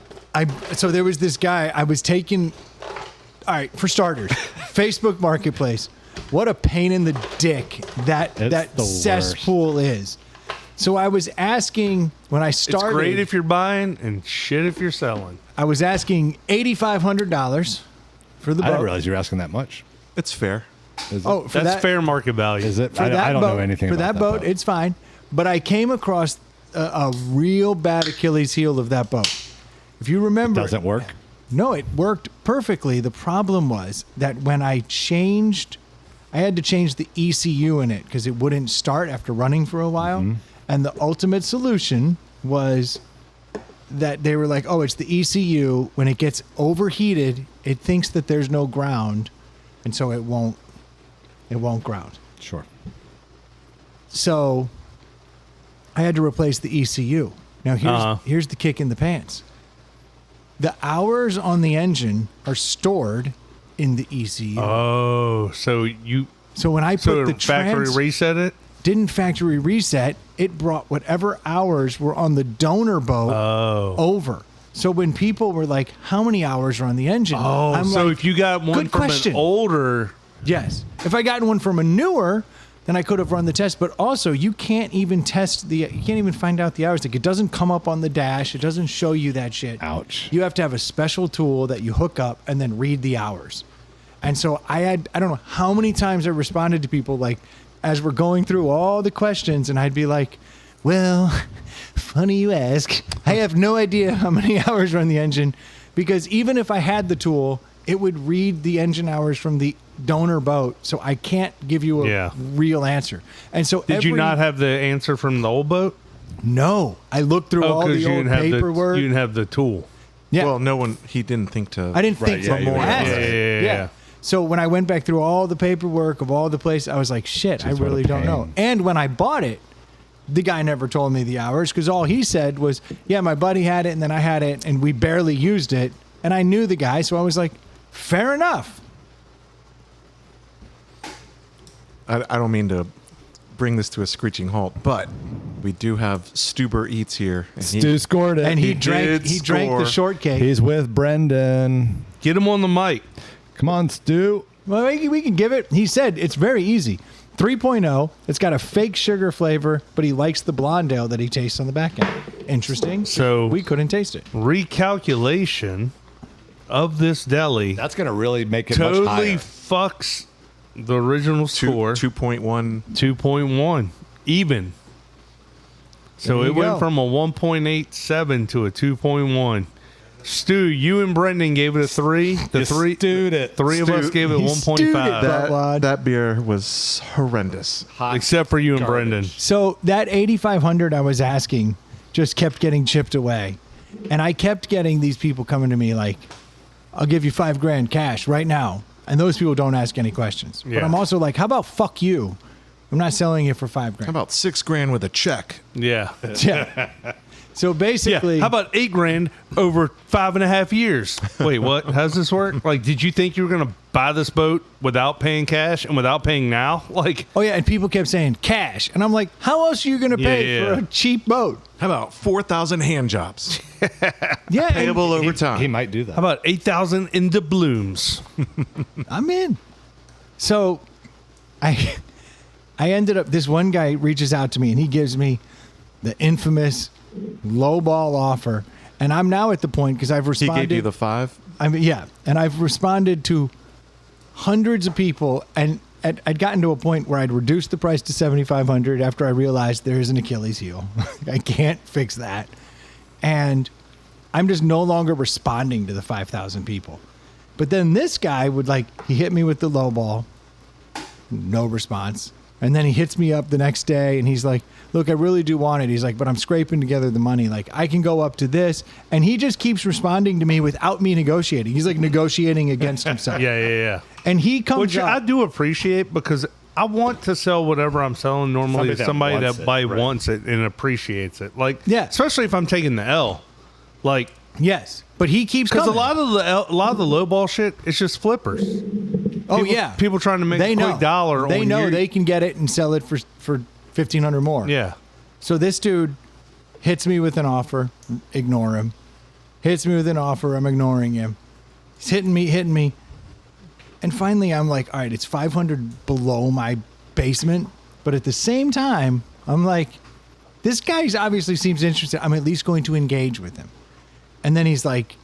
so there was this guy I was taking. All right, for starters, Facebook Marketplace. What a pain in the dick that It's the cesspool is. So I was asking when I It's started. great if you're buying and shit if you're selling. I was asking $8,500 for the I didn't boat. realize you were asking that much. It's fair. Is it? Oh, for That's that, fair market value. Is it? for I that don't boat, know anything for about that boat. It's fine, but I came across a real bad Achilles heel of that boat. If you remember, Doesn't work. No, it worked perfectly. The problem was that when I had to change the ECU in it because it wouldn't start after running for a while. Mm-hmm. And the ultimate solution was that they were like, oh, it's the ECU. When it gets overheated, it thinks that there's no ground, and so it won't ground. Sure. So I had to replace the ECU. Now here's the kick in the pants. The hours on the engine are stored in the ECU. Oh, so So when I put so the factory reset it? didn't factory reset, it brought whatever hours were on the donor boat over. So when people were like, "How many hours are on the engine?" Oh, I'm so like, if you got one good from question. an older, Yes. If I gotten one from a newer, then I could have run the test. But also, you can't even find out the hours. Like, it doesn't come up on the dash. It doesn't show you that shit. Ouch. You have to have a special tool that you hook up and then read the hours. And so I don't know how many times I responded to people like, as we're going through all the questions, and I'd be like, well, funny you ask. I have no idea how many hours are on the engine, because even if I had the tool, it would read the engine hours from the donor boat, so I can't give you a real answer. And so did you not have the answer from the old boat? No, I looked through all the old paperwork. You didn't have the tool. Yeah, Well, he didn't think to. I didn't think yeah, to you would ask. have Yeah. So when I went back through all the paperwork of all the places, I was like, shit, I Jeez, what a really don't know. pain. And when I bought it, the guy never told me the hours, because all he said was, yeah, my buddy had it and then I had it and we barely used it. And I knew the guy, so I was like, fair enough. I don't mean to bring this to a screeching halt, but we do have Stuber Eats here. And Stu scored it. And he did drank the score. shortcake. He's with Brendan. Get him on the mic. Come on, Stu. Well, we can give it. He said it's very easy. 3.0. It's got a fake sugar flavor, but he likes the blonde ale that he tastes on the back end. Interesting. So- we couldn't taste it. Recalculation of this deli That's going to really make it much totally higher. fucks the original score. 2.1. 2.1 even. So There it you went go. from a 1.87 to a 2.1. Stu, you and Brendan gave it a 3. The three of us gave it He stewed it, 1.5. Buttwad. That beer was horrendous. Except for you and Garbage. Brendan. So that 8,500 I was asking just kept getting chipped away. And I kept getting these people coming to me like, I'll give you $5,000 cash right now. And those people don't ask any questions. But Yeah. I'm also like, how about fuck you? I'm not selling it for $5,000. How about $6,000 with a check? Yeah. Yeah. So Yeah. basically, How about $8,000 over 5.5 years? Wait, what? How's this work? Like, did you think you were gonna buy this boat without paying cash and without paying now? Like, oh yeah, and people kept saying cash, and I'm like, how else are you going to pay Yeah. for a cheap boat? How about 4,000 hand jobs? Yeah, and Payable over time. He might do that. how about 8,000 in doubloons? I'm in. So, I ended up. This one guy reaches out to me, and he gives me the infamous lowball offer, and I'm now at the point because I've He responded. gave you the 5. I mean, yeah, and I've responded to hundreds of people, and I'd gotten to a point where I'd reduced the price to 7,500 after I realized there is an Achilles heel. I can't fix that, and I'm just no longer responding to the 5,000 people. But then this guy would he hit me with the low ball, no response. And then he hits me up the next day and he's like, look, I really do want it. He's like, but I'm scraping together the money. Like, I can go up to this. And he just keeps responding to me without me negotiating. He's like negotiating against himself. Yeah. And he comes Which I up. do appreciate because I want to sell whatever I'm selling normally to somebody that wants it and appreciates it. Like, Yeah. especially if I'm taking the L. Like, Yes. But he keeps because coming. a lot of the lowball shit, it's just flippers. Oh, people- yeah. people trying to make they a quick know. dollar They on know your- they can get it and sell it for 1,500 more. Yeah. So this dude hits me with an offer, ignore him. Hits me with an offer, I'm ignoring him. He's hitting me. And finally I'm like, all right, it's 500 below my basement. But at the same time, I'm like, this guy obviously seems interested. I'm at least going to engage with him. And then he's like,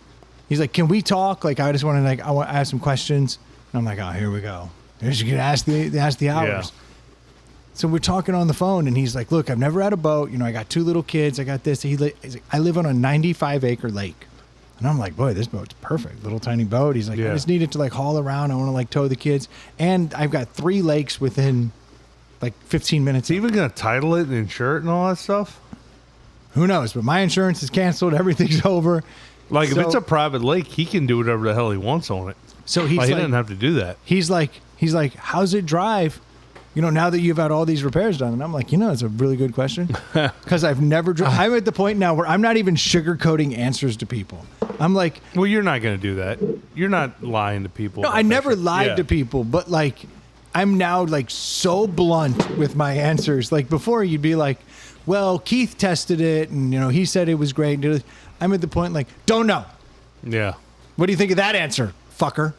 can we talk? Like, I just want to I want to ask some questions. And I'm like, oh, here we go. Here's you can ask the hours. Yeah. So we're talking on the phone, and he's like, look, I've never had a boat. You know, I got 2 little kids. I got this. He's like, I live on a 95-acre lake. And I'm like, boy, this boat's perfect. Little tiny boat. He's like, I Yeah. just need it to haul around. I want to tow the kids. And I've got 3 lakes within 15 minutes. Is he even going to title it and insure it and all that stuff? Who knows? But my insurance is canceled. Everything's over. Like, if So- it's a private lake, he can do whatever the hell he wants on it. So he's Like, he like, doesn't have to do that. he's like, how's it drive? You know, now that you've had all these repairs done. And I'm like, it's a really good question. Because I've never I'm at the point now where I'm not even sugarcoating answers to people. I'm like, Well, you're not going to do that. You're not lying to people. no, about I that never shit. lied Yeah. to people, but I'm now so blunt with my answers. Like before you'd be like, well, Keith tested it and, he said it was great. I'm at the point don't know. Yeah. What do you think of that answer, fucker?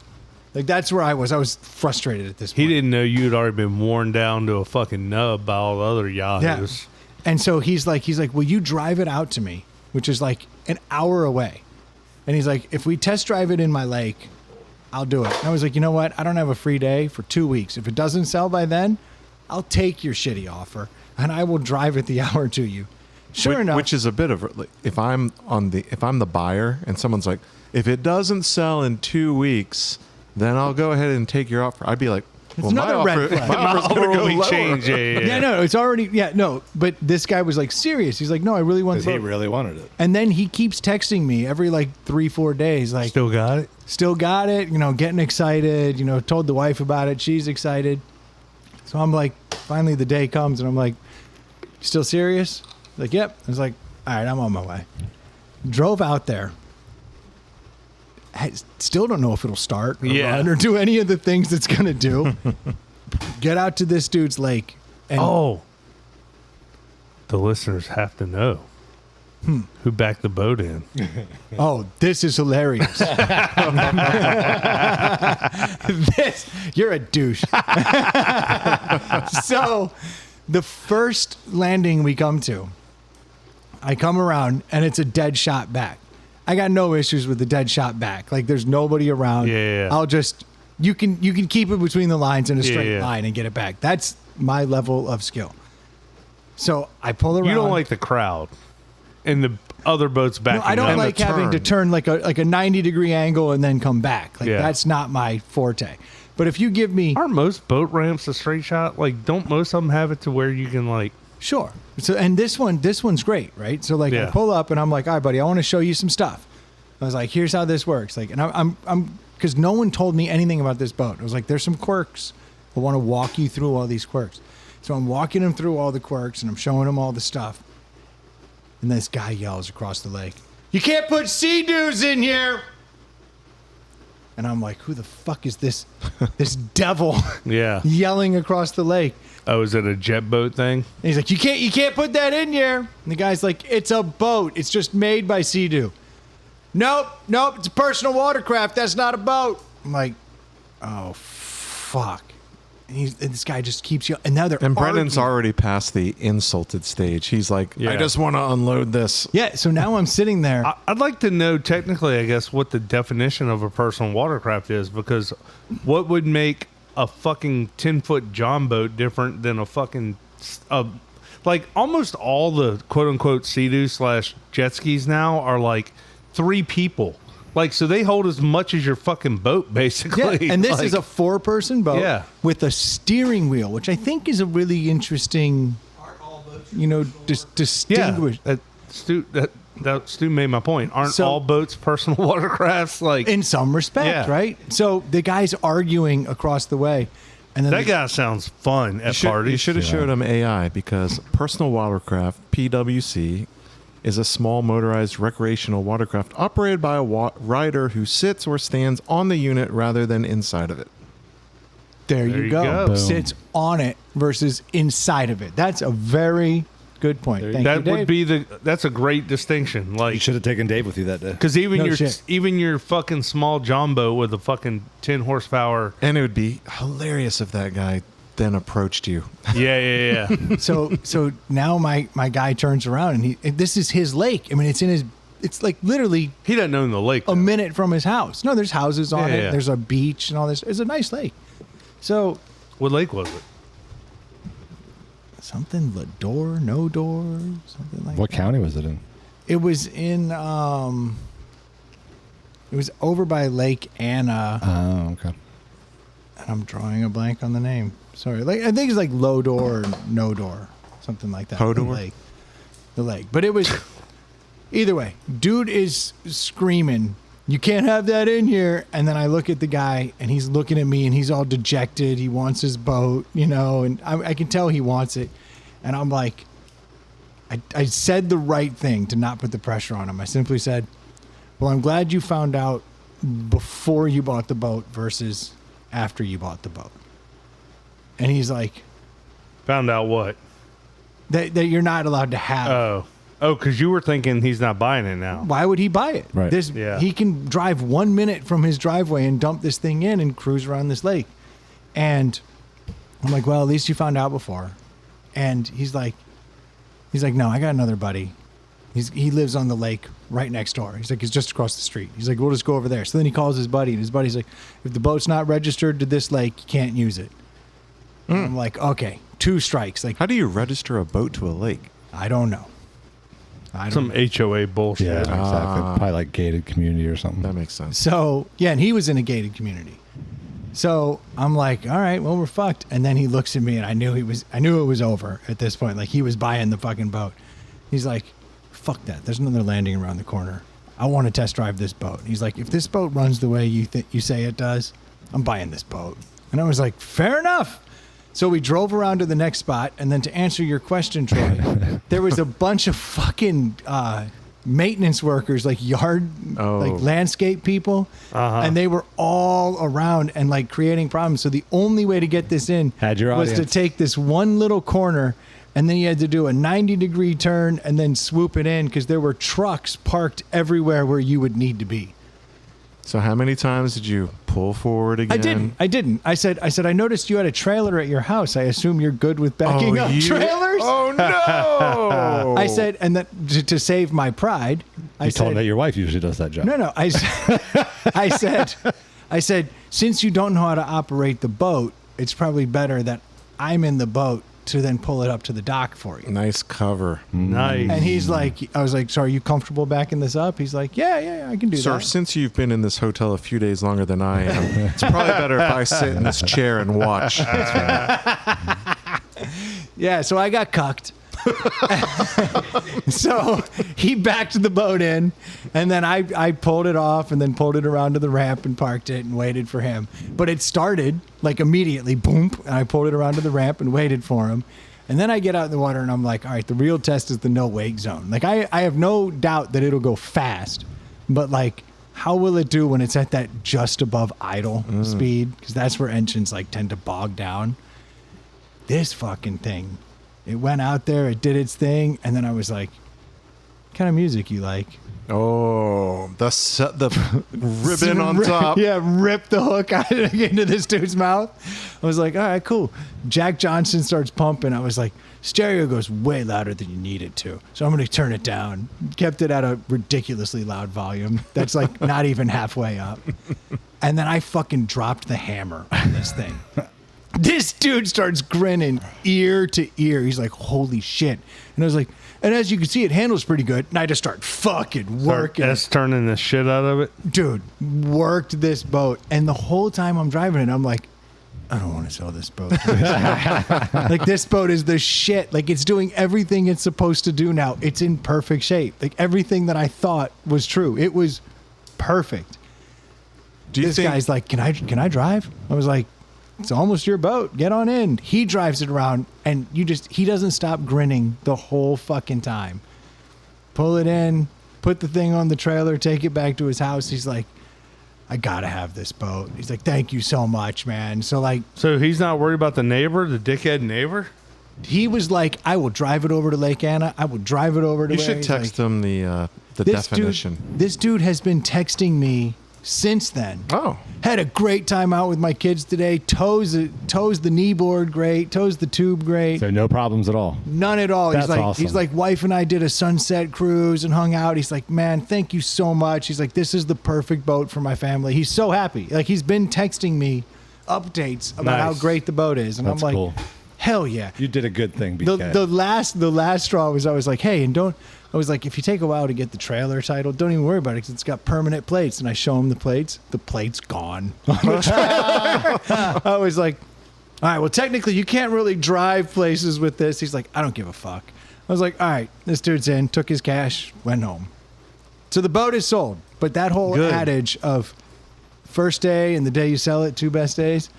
That's where I was. I was frustrated at this point. He didn't know you'd already been worn down to a fucking nub by all the other yahoos. And so he's like, will you drive it out to me? Which is an hour away. And he's like, if we test drive it in my lake, I'll do it. And I was like, you know what? I don't have a free day for 2 weeks. If it doesn't sell by then, I'll take your shitty offer and I will drive it the hour to you. Sure enough. Which is a bit of if I'm the buyer and someone's like, if it doesn't sell in 2 weeks, then I'll go ahead and take your offer. I'd be like, well, another red flag. my offer's Offer gonna will go be lower. changed. yeah, no, it's already, no. But this guy was serious. He's like, no, I really want Because he the boat. really wanted it. And then he keeps texting me every 3-4 days, Still got it? still got it, getting excited, told the wife about it. She's excited. So I'm like, finally the day comes and I'm like, still serious? Like, yep. I was like, all right, I'm on my way. Drove out there. I still don't know if it'll start or Yeah. run or do any of the things it's going to do. Get out to this dude's lake. And Oh. The listeners have to know who backed the boat in. Oh, this is hilarious. You're a douche. So, the first landing we come to, I come around and it's a dead shot back. I got no issues with the dead shot back. Like there's nobody around. Yeah. I'll just you can keep it between the lines in a straight Yeah. line and get it back. That's my level of skill. So I pull around. You don't like the crowd and the other boats backing No, I don't up. like having to turn like a 90-degree angle and then come back. Like Yeah. that's not my forte. But if you give me Aren't most boat ramps a straight shot? Like, don't most of them have it to where you can like? sure. So and this one's great, right? So like I Yeah. pull up and I'm like, all right, buddy, I want to show you some stuff. I was like, here's how this works. Like, and I'm because no one told me anything about this boat. I was like, there's some quirks. I want to walk you through all these quirks. So I'm walking him through all the quirks and I'm showing him all the stuff. And this guy yells across the lake, "You can't put sea-doos in here!" And I'm like, who the fuck is this devil Yeah. yelling across the lake? Oh, is it a jet boat thing? And he's like, you can't put that in here. And the guy's like, it's a boat. It's just made by Sea-Doo. Nope, it's a personal watercraft. That's not a boat. I'm like, oh, fuck. And this guy just keeps yelling. And now they're And Brennan's arguing. already past the insulted stage. He's like, Yeah. I just want to unload this. Yeah, so now I'm sitting there. I'd like to know technically, I guess, what the definition of a personal watercraft is, because what would make a fucking 10-foot John boat different than a fucking like almost all the quote unquote Sea-Doo / jet skis now are like 3 people. Like, so they hold as much as your fucking boat, basically. Yeah, and this Like, is a 4-person boat Yeah. with a steering wheel, which I think is a really interesting, distinguish. yeah. That Stu made my point. Aren't So- all boats personal watercrafts? Like, In some respect, Yeah. right? So the guy's arguing across the way, and then that guy sounds fun at You parties. should have showed him AI, because personal watercraft, PWC, is a small motorized recreational watercraft operated by a rider who sits or stands on the unit rather than inside of it. there There you you go. go. Boom. Sits on it versus inside of it. That's a very good point. Thank you, That Dave. would be that's a great distinction. You Like, should have taken Dave with you that day. because even No your shit. fucking small John boat with a fucking 10 horsepower. And it would be hilarious if that guy then approached you. Yeah. So now my guy turns around and this is his lake. I mean, it's like literally He doesn't own the lake. a though. minute from his house. No, there's houses on Yeah, it. yeah. There's a beach and all this. It's a nice lake. So What lake was it? something Lador, no door, something like What that. county was it in? It was in it was over by Lake Anna, Oh, okay. and I'm drawing a blank on the name. Sorry. Like I think it's like low door or no door. Something like that. Hodor? The lake. But it was either way, dude is screaming, "You can't have that in here." And then I look at the guy and he's looking at me and he's all dejected. He wants his boat, and I can tell he wants it. And I'm like, I said the right thing to not put the pressure on him. I simply said, well, I'm glad you found out before you bought the boat versus after you bought the boat. And he's like, Found out what? that you're not allowed to have. Oh, because you were thinking he's not buying it now. Why would he buy it? Right. Yeah. He can drive 1 minute from his driveway and dump this thing in and cruise around this lake. And I'm like, well, at least you found out before. And he's like, no, I got another buddy. He lives on the lake right next door. He's like, it's just across the street. He's like, we'll just go over there. So then he calls his buddy, and his buddy's like, if the boat's not registered to this lake, you can't use it. And I'm like, okay, 2 strikes. Like, How do you register a boat to a lake? I don't know. I don't Some know. HOA bullshit. Yeah, exactly. Probably like gated community or something. That makes sense. So, yeah, and he was in a gated community. So I'm like, all right, well, we're fucked. And then he looks at me and I knew it was over at this point. Like he was buying the fucking boat. He's like, fuck that. There's another landing around the corner. I want to test drive this boat. He's like, if this boat runs the way you say it does, I'm buying this boat. And I was like, fair enough. So we drove around to the next spot. And then to answer your question, Troy, there was a bunch of fucking maintenance workers, like like landscape people. And they were all around and like creating problems. So the only way to get this in Had your was to audience. take this one little corner and then you had to do a 90-degree turn and then swoop it in because there were trucks parked everywhere where you would need to be. So how many times did you pull forward again? I didn't. I said, I noticed you had a trailer at your house. I assume you're good with backing up trailers. Oh no! I said, and that to save my pride, I You said, told him that your wife usually does that job. no. I said, since you don't know how to operate the boat, it's probably better that I'm in the boat to then pull it up to the dock for you. Nice cover. Nice. And he's like, I was like, so are you comfortable backing this up? He's like, yeah, I can do Sir, that. since you've been in this hotel a few days longer than I am, it's probably better if I sit in this chair and watch. Yeah, so I got cucked. So he backed the boat in, and then I pulled it off and then pulled it around to the ramp and parked it and waited for him. But it started like immediately, boom, and I pulled it around to the ramp and waited for him. And then I get out in the water and I'm like, all right, the real test is the no wake zone. Like I have no doubt that it'll go fast, but like how will it do when it's at that just above idle speed? Because that's where engines like tend to bog down. This fucking thing. It went out there, it did its thing, and then I was like, what kind of music you like? Oh, the ribbon on top. Yeah, rip the hook out into this dude's mouth. I was like, all right, cool. Jack Johnson starts pumping. I was like, stereo goes way louder than you need it to. So I'm going to turn it down. Kept it at a ridiculously loud volume. That's like not even halfway up. And then I fucking dropped the hammer on this thing. This dude starts grinning ear to ear. He's like, holy shit. And I was like, and as you can see, it handles pretty good. And I just start fucking working. That's turning the shit out of it. Dude, worked this boat. And the whole time I'm driving it, I'm like, I don't want to sell this boat. Like, this boat is the shit. Like, it's doing everything it's supposed to do now. It's in perfect shape. Like, everything that I thought was true. It was perfect. This guy's like, can I drive? I was like, it's almost your boat. Get on in. He drives it around, and he doesn't stop grinning the whole fucking time. Pull it in, put the thing on the trailer, take it back to his house. He's like, I gotta have this boat. He's like, thank you so much, man. So like, So he's not worried about the neighbor, the dickhead neighbor? he was like, I will drive it over to Lake Anna. I will drive it over to. You where should he's text like, him the this definition. This dude has been texting me since then. Oh. Had a great time out with my kids today. Tows the knee board great. Tows the tube great. So no problems at all. None at all. That's awesome. He's like, wife and I did a sunset cruise and hung out. He's like, man, thank you so much. He's like, this is the perfect boat for my family. He's so happy. Like, he's been texting me updates about how Nice. great the boat is. And That's I'm like, cool. hell yeah. You did a good thing, BK. The last straw was I was like, hey, and I was like, if you take a while to get the trailer title, don't even worry about it because it's got permanent plates. And I show him the plates. The plate's gone on the trailer. I was like, all right, well, technically you can't really drive places with this. He's like, I don't give a fuck. I was like, all right, this dude's in, took his cash, went home. So the boat is sold. But that whole Good. adage of first day and the day you sell it, two best days.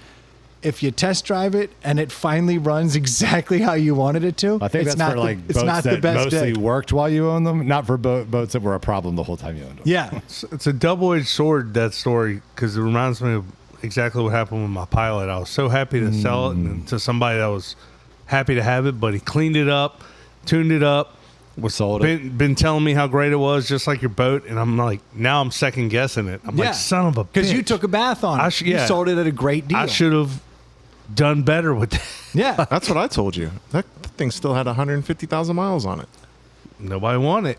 If you test drive it and it finally runs exactly how you wanted it to, I think it's that's not for the- like it's boats not the that best mostly day. worked while you owned them, not for boats that were a problem the whole time you owned them. Yeah. It's a double-edged sword, that story, because it reminds me of exactly what happened with my pilot. I was so happy to sell it to somebody that was happy to have it, but he cleaned it up, tuned it up, Sold it. been telling me how great it was, just like your boat, and I'm like, now I'm second guessing it. I'm like, son of a bitch. Because you took a bath on it. You yeah. sold it at a great deal. I should have done better with that. Yeah. That's what I told you. That thing still had 150,000 miles on it. Nobody wanted it.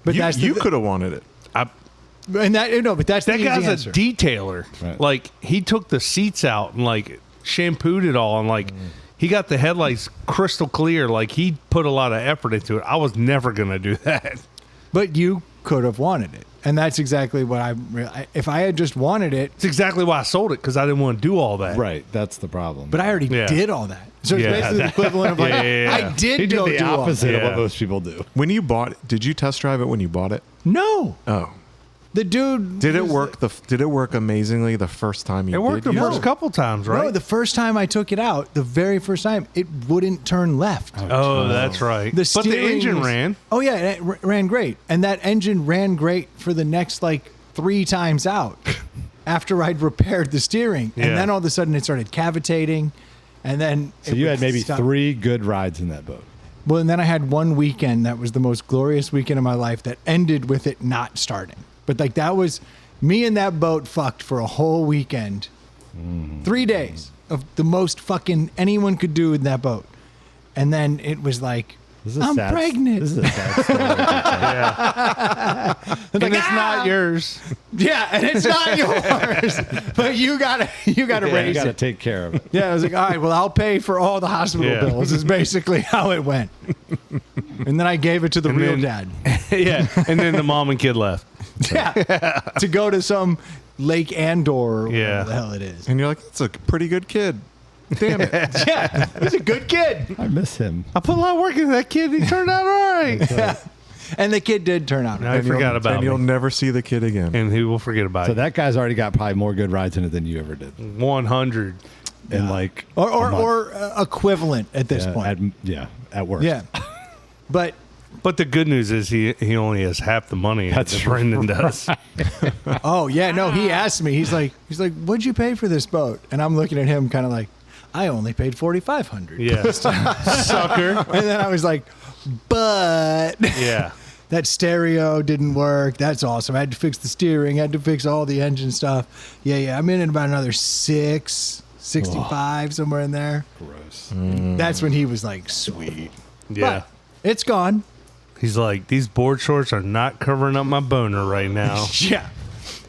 But you that's you could have wanted it. and that no, but that's That the guy's easy a answer. detailer. Right. Like, he took the seats out and like shampooed it all, and like he got the headlights crystal clear. Like, he put a lot of effort into it. I was never gonna do that. But you could have wanted it. And that's exactly what if I had just wanted it, It's exactly why I sold it, because I didn't want to do all that. Right. That's the problem. but I already Yeah. did all that. So it's Yeah, basically the equivalent of like, yeah. I did he did go the do all opposite that. of what Yeah. most people do. When you bought it, did you test drive it when you bought it? No. Oh. The dude Did it was work did it work amazingly the first time you It worked did the use first it? couple times, right? No, the first time I took it out, the very first time, it wouldn't turn left. Oh, that's right. The But the steering engine was- ran. Oh yeah, it ran great, and that engine ran great for the next like 3 times out after I'd repaired the steering, Yeah. and then all of a sudden it started cavitating, and then So you had maybe 3 good rides in that boat. Well, and then I had one weekend that was the most glorious weekend of my life that ended with it not starting. But like that was me and that boat fucked for a whole weekend. 3 days of the most fucking anyone could do in that boat. And then it was like, I'm pregnant. This is a sad story. Yeah. And And it's not yours. Yeah, and it's not yours. But you gotta You raise got to it. take care of it. Yeah, I was like, all right, well, I'll pay for all the hospital Yeah. bills. Is basically how it went. And then I gave it to the And real then- dad. Yeah. And then the mom and kid left. Yeah, to go to some Lake Andor or whatever Yeah. the hell it is. And you're like, that's a pretty good kid. Damn it. Yeah, he's a good kid. I miss him. I put a lot of work into that kid. He turned out all right. And the kid did turn out. I forgot about And you'll me. never see the kid again. And he will forget about So it. that guy's already got probably more good rides in it than you ever did. 100. In like Or a month. equivalent at this Yeah, point. at work. Yeah. But But the good news is he only has half the money That's that Brendan does. oh yeah, no, he asked me. He's like, what'd you pay for this boat? And I'm looking at him kind of like, I only paid $4,500. Yeah. Sucker. And then I was like, but Yeah. that stereo didn't work. That's awesome. I had to fix the steering. I had to fix all the engine stuff. Yeah. I'm in at about another 65, somewhere in there. Gross. That's when he was like, sweet. Yeah. But it's gone. He's like, these board shorts are not covering up my boner right now. Yeah.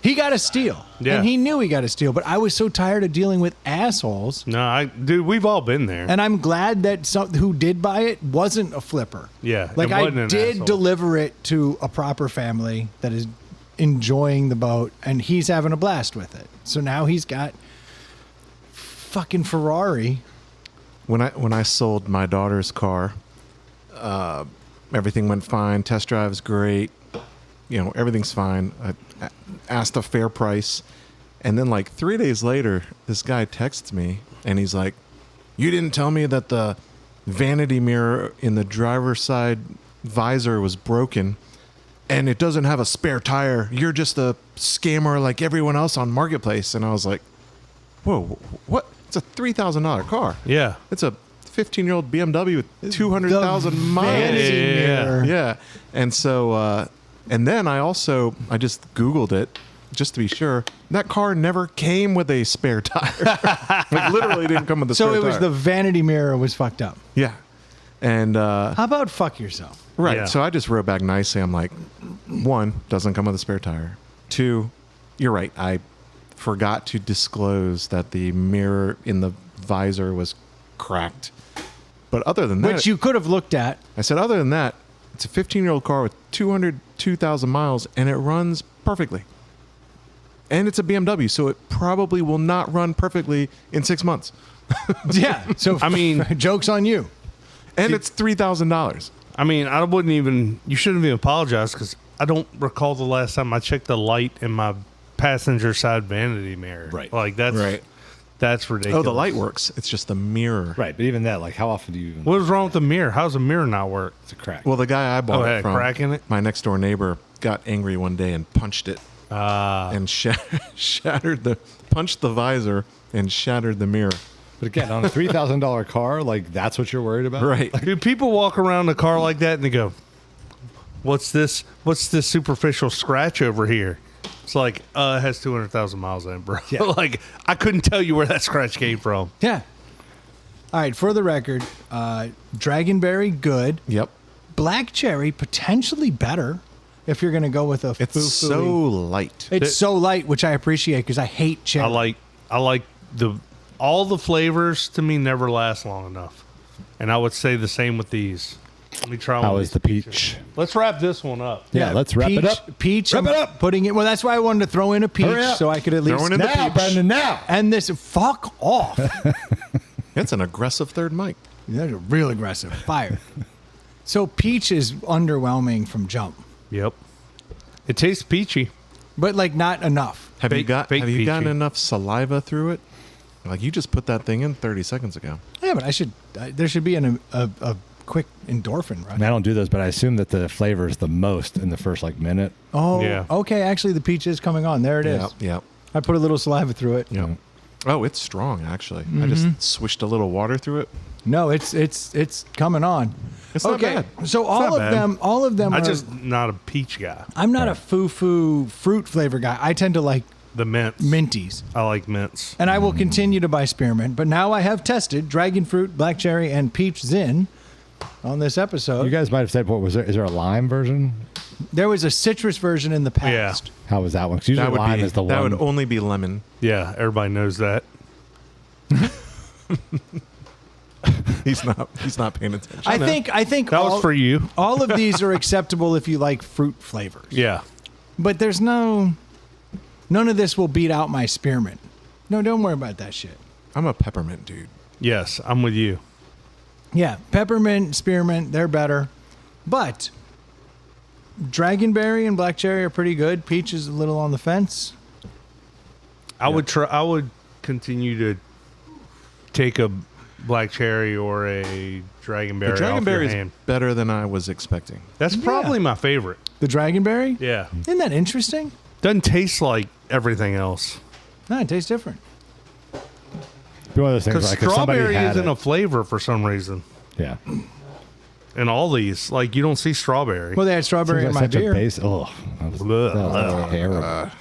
He got a steal. Yeah. And he knew he got a steal. But I was so tired of dealing with assholes. No, dude, we've all been there. And I'm glad that some who did buy it wasn't a flipper. Yeah, Like it I wasn't an did asshole. deliver it to a proper family that is enjoying the boat and he's having a blast with it. So now he's got fucking Ferrari. When I sold my daughter's car, everything went fine. Test drive's great. You know, everything's fine. I asked a fair price. And then like 3 days later, this guy texts me and he's like, you didn't tell me that the vanity mirror in the driver's side visor was broken and it doesn't have a spare tire. You're just a scammer like everyone else on Marketplace. And I was like, whoa, what? It's a $3,000 car. Yeah. It's a 15-year-old BMW with 200,000 miles. vanity Yeah. mirror. Yeah. And so, and then I just Googled it just to be sure. That car never came with a spare tire. Like literally didn't come with a spare So tire. it was the vanity mirror was fucked up. Yeah. And, How about fuck yourself? right. Yeah. So I just wrote back nicely. I'm like, 1, doesn't come with a spare tire. 2, you're right. I forgot to disclose that the mirror in the visor was cracked. But other than that, Which you could have looked at. I said, other than that, it's a 15-year-old car with 202,000 miles, and it runs perfectly. And it's a BMW, so it probably will not run perfectly in 6 months. Yeah. So I mean- joke's on you. And it's $3,000. I mean, I wouldn't even, you shouldn't even apologize because I don't recall the last time I checked the light in my passenger side vanity mirror. Right. Like that's ridiculous. Oh, the light works. It's just the mirror. Right, but even that, like, how often do you even? What was wrong with the mirror? How's the mirror not work? It's a crack. Well, the guy I bought Oh, it had a from, crack in it? my next door neighbor, got angry one day and punched it and punched the visor and shattered the mirror. But again, on a $3,000 car, like that's what you're worried about, Right. Do people walk around a car like that and they go, "What's this? What's this superficial scratch over here?" It's like, it has 200,000 miles in it, bro. Yeah. Like, I couldn't tell you where that scratch came from. Yeah. All right. For the record, Dragonberry, good. Yep. Black cherry, potentially better if you're going to go with a It's foo-foo-y. so light. It's so light, which I appreciate because I hate cherry. I like all the flavors to me never last long enough. And I would say the same with these. Let me try one. How of is these the peach? Let's wrap this one up. Yeah, let's wrap it peach, up. Peach, Wrap I'm it up. Putting it. Well, that's why I wanted to throw in a peach Hurry up. so I could at least Throwing in the Now, peach. Brendan, now. And this, fuck off. It's an aggressive third mic. That's a real aggressive fire. So peach is underwhelming from jump, Yep. It tastes peachy. but like not enough. Have you Fake- got? fake Have you gotten peachy. enough saliva through it? Like you just put that thing in 30 seconds ago. Yeah, but there should be a quick endorphin I rush. mean, I don't do those, but I assume that the flavor is the most in the first like minute. Oh, Yeah. okay. Actually, the peach is coming on. There it is. Yep. Yep. I put a little saliva through it. Yep. Oh, it's strong actually. I just swished a little water through it. No, it's coming on. It's not Okay, bad. so not bad. all of them I'm are. just not a peach guy. I'm not a foo-foo fruit flavor guy. I tend to like The mints. minties. I like mints. And I will continue to buy spearmint, but now I have tested dragon fruit, black cherry, and peach zin on this episode. You guys might have said, what was there? Is there a lime version? There was a citrus version in the past. How was that one? 'Cause usually That would lime be. is the That one. would only be lemon. Yeah, everybody knows that. He's not paying attention. I think That all, was for you. all of these are acceptable if you like fruit flavors. Yeah. But there's none of this will beat out my spearmint. No, don't worry about that shit. I'm a peppermint dude. Yes, I'm with you. Yeah, peppermint, spearmint, they're better. But dragonberry and black cherry are pretty good. Peach is a little on the fence. I would continue to take a black cherry or a dragonberry. The off your dragonberry is hand. better than I was expecting. That's probably my favorite. The dragonberry? Yeah. Isn't that interesting? Doesn't taste like everything else. No, it tastes different. Be one of those things Because like if somebody strawberry had isn't it- a flavor for some reason. Yeah. And all these, like, you don't see strawberry. Well, they had strawberry in Seems my like such beer. a base. Oh, that was terrible.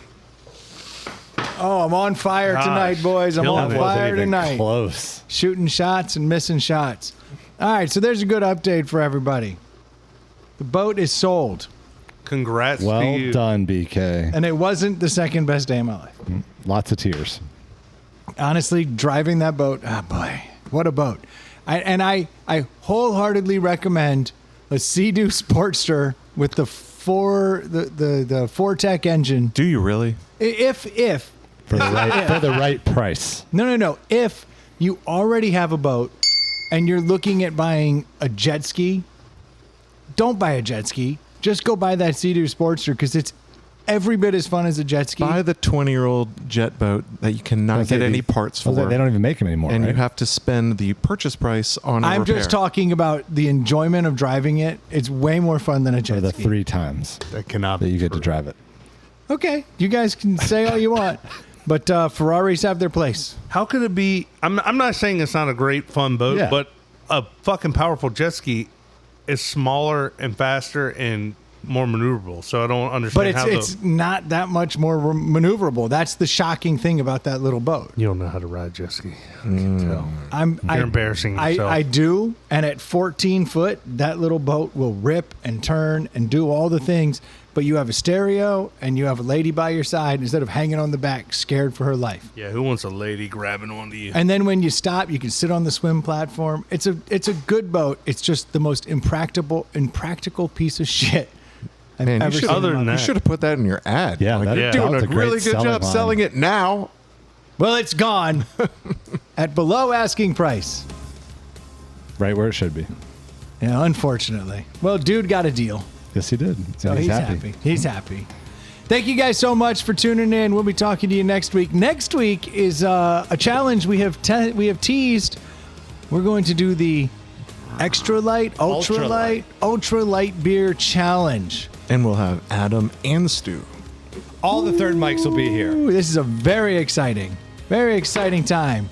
Oh, I'm on fire Gosh, tonight, boys. I'm killing on it. fire Wasn't even tonight. close. Shooting shots and missing shots. All right, so there's a good update for everybody. The boat is sold, Congrats to Well you. done, BK. and it wasn't the second best day of my life. Lots of tears. Honestly, driving that boat, oh boy, what a boat. I wholeheartedly recommend a Sea-Doo Sportster with the the 4-Tech engine. Do you really? If For the right price. No. If you already have a boat and you're looking at buying a jet ski, don't buy a jet ski. Just go buy that Sea-Doo Sportster because it's every bit as fun as a jet ski. Buy the 20-year-old jet boat that you cannot get any parts for. They don't even make them anymore. and right? you have to spend the purchase price on a I'm repair. just talking about the enjoyment of driving it. It's way more fun than a for jet the ski. 3 times That cannot that be you get true. to drive it. Okay, you guys can say all you want, but Ferraris have their place. How could it be? I'm not saying it's not a great, fun boat, Yeah. but a fucking powerful jet ski is smaller and faster and more maneuverable. So I don't understand But it's not that much more maneuverable. That's the shocking thing about that little boat. You don't know how to ride a jet ski. I can tell. You're embarrassing yourself. I do, and at 14 foot, that little boat will rip and turn and do all the things. But you have a stereo and you have a lady by your side instead of hanging on the back, scared for her life. Yeah, who wants a lady grabbing onto you? And then when you stop, you can sit on the swim platform. It's a good boat. It's just the most impractical piece of shit I've Man, ever you should, seen. Other in my than life. you should have put that in your ad. Yeah, Like, that- you're yeah. doing that's a a great really good selling job line. selling it now. Well, it's gone at below asking price. Right where it should be. Yeah, unfortunately. Well, dude got a deal. Yes, he did. So And he's happy. He's happy. Thank you guys so much for tuning in. We'll be talking to you next week. Next week is a challenge we have teased. We're going to do the extra light, ultra light beer challenge. And we'll have Adam and Stu. All the third mics will be here. Ooh, this is a very exciting time.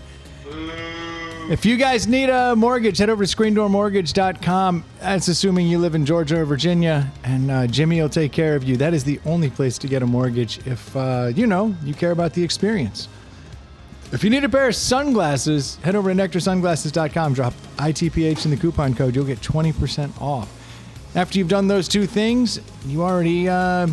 If you guys need a mortgage, head over to screendoormortgage.com. That's assuming you live in Georgia or Virginia, and Jimmy will take care of you. That is the only place to get a mortgage if, you care about the experience. If you need a pair of sunglasses, head over to nectarsunglasses.com. Drop ITPH in the coupon code. You'll get 20% off. After you've done those two things, you already, now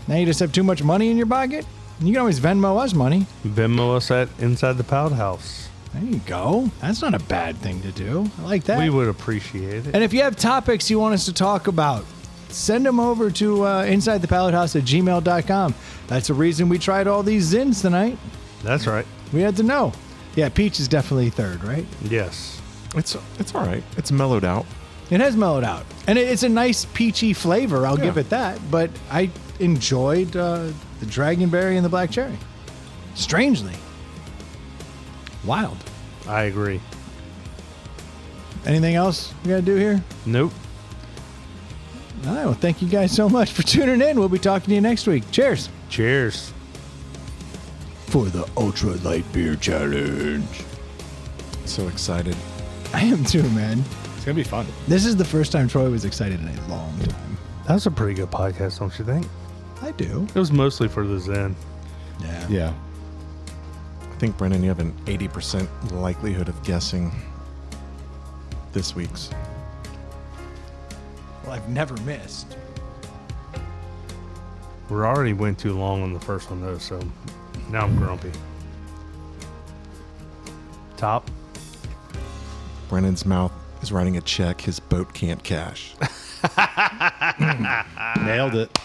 you just have too much money in your pocket. You can always Venmo us money. Venmo us at Inside the Pout House. There you go. That's not a bad thing to do. I like that. We would appreciate it. And if you have topics you want us to talk about, send them over to insidethepallethouse@gmail.com. That's the reason we tried all these Zins tonight. That's right. We had to know. Yeah, peach is definitely third, right? Yes. It's all right. It's mellowed out. It has mellowed out. And it's a nice peachy flavor, I'll Yeah. give it that. But I enjoyed the dragonberry and the black cherry. Strangely. Wild. I agree. Anything else we got to do here? Nope. All right, well, thank you guys so much for tuning in. We'll be talking to you next week. Cheers. Cheers. For the Ultra Light Beer Challenge. So excited. I am too, man. gonna be fun. This is the first time Troy was excited in a long time. That was a pretty good podcast, don't you think? I do. It was mostly for the Zen. Yeah. Yeah. I think, Brennan, you have an 80% likelihood of guessing this week's. Well, I've never missed. We already went too long on the first one, though, so now I'm grumpy. Top. Brennan's mouth is writing a check his boat can't cash. Nailed it.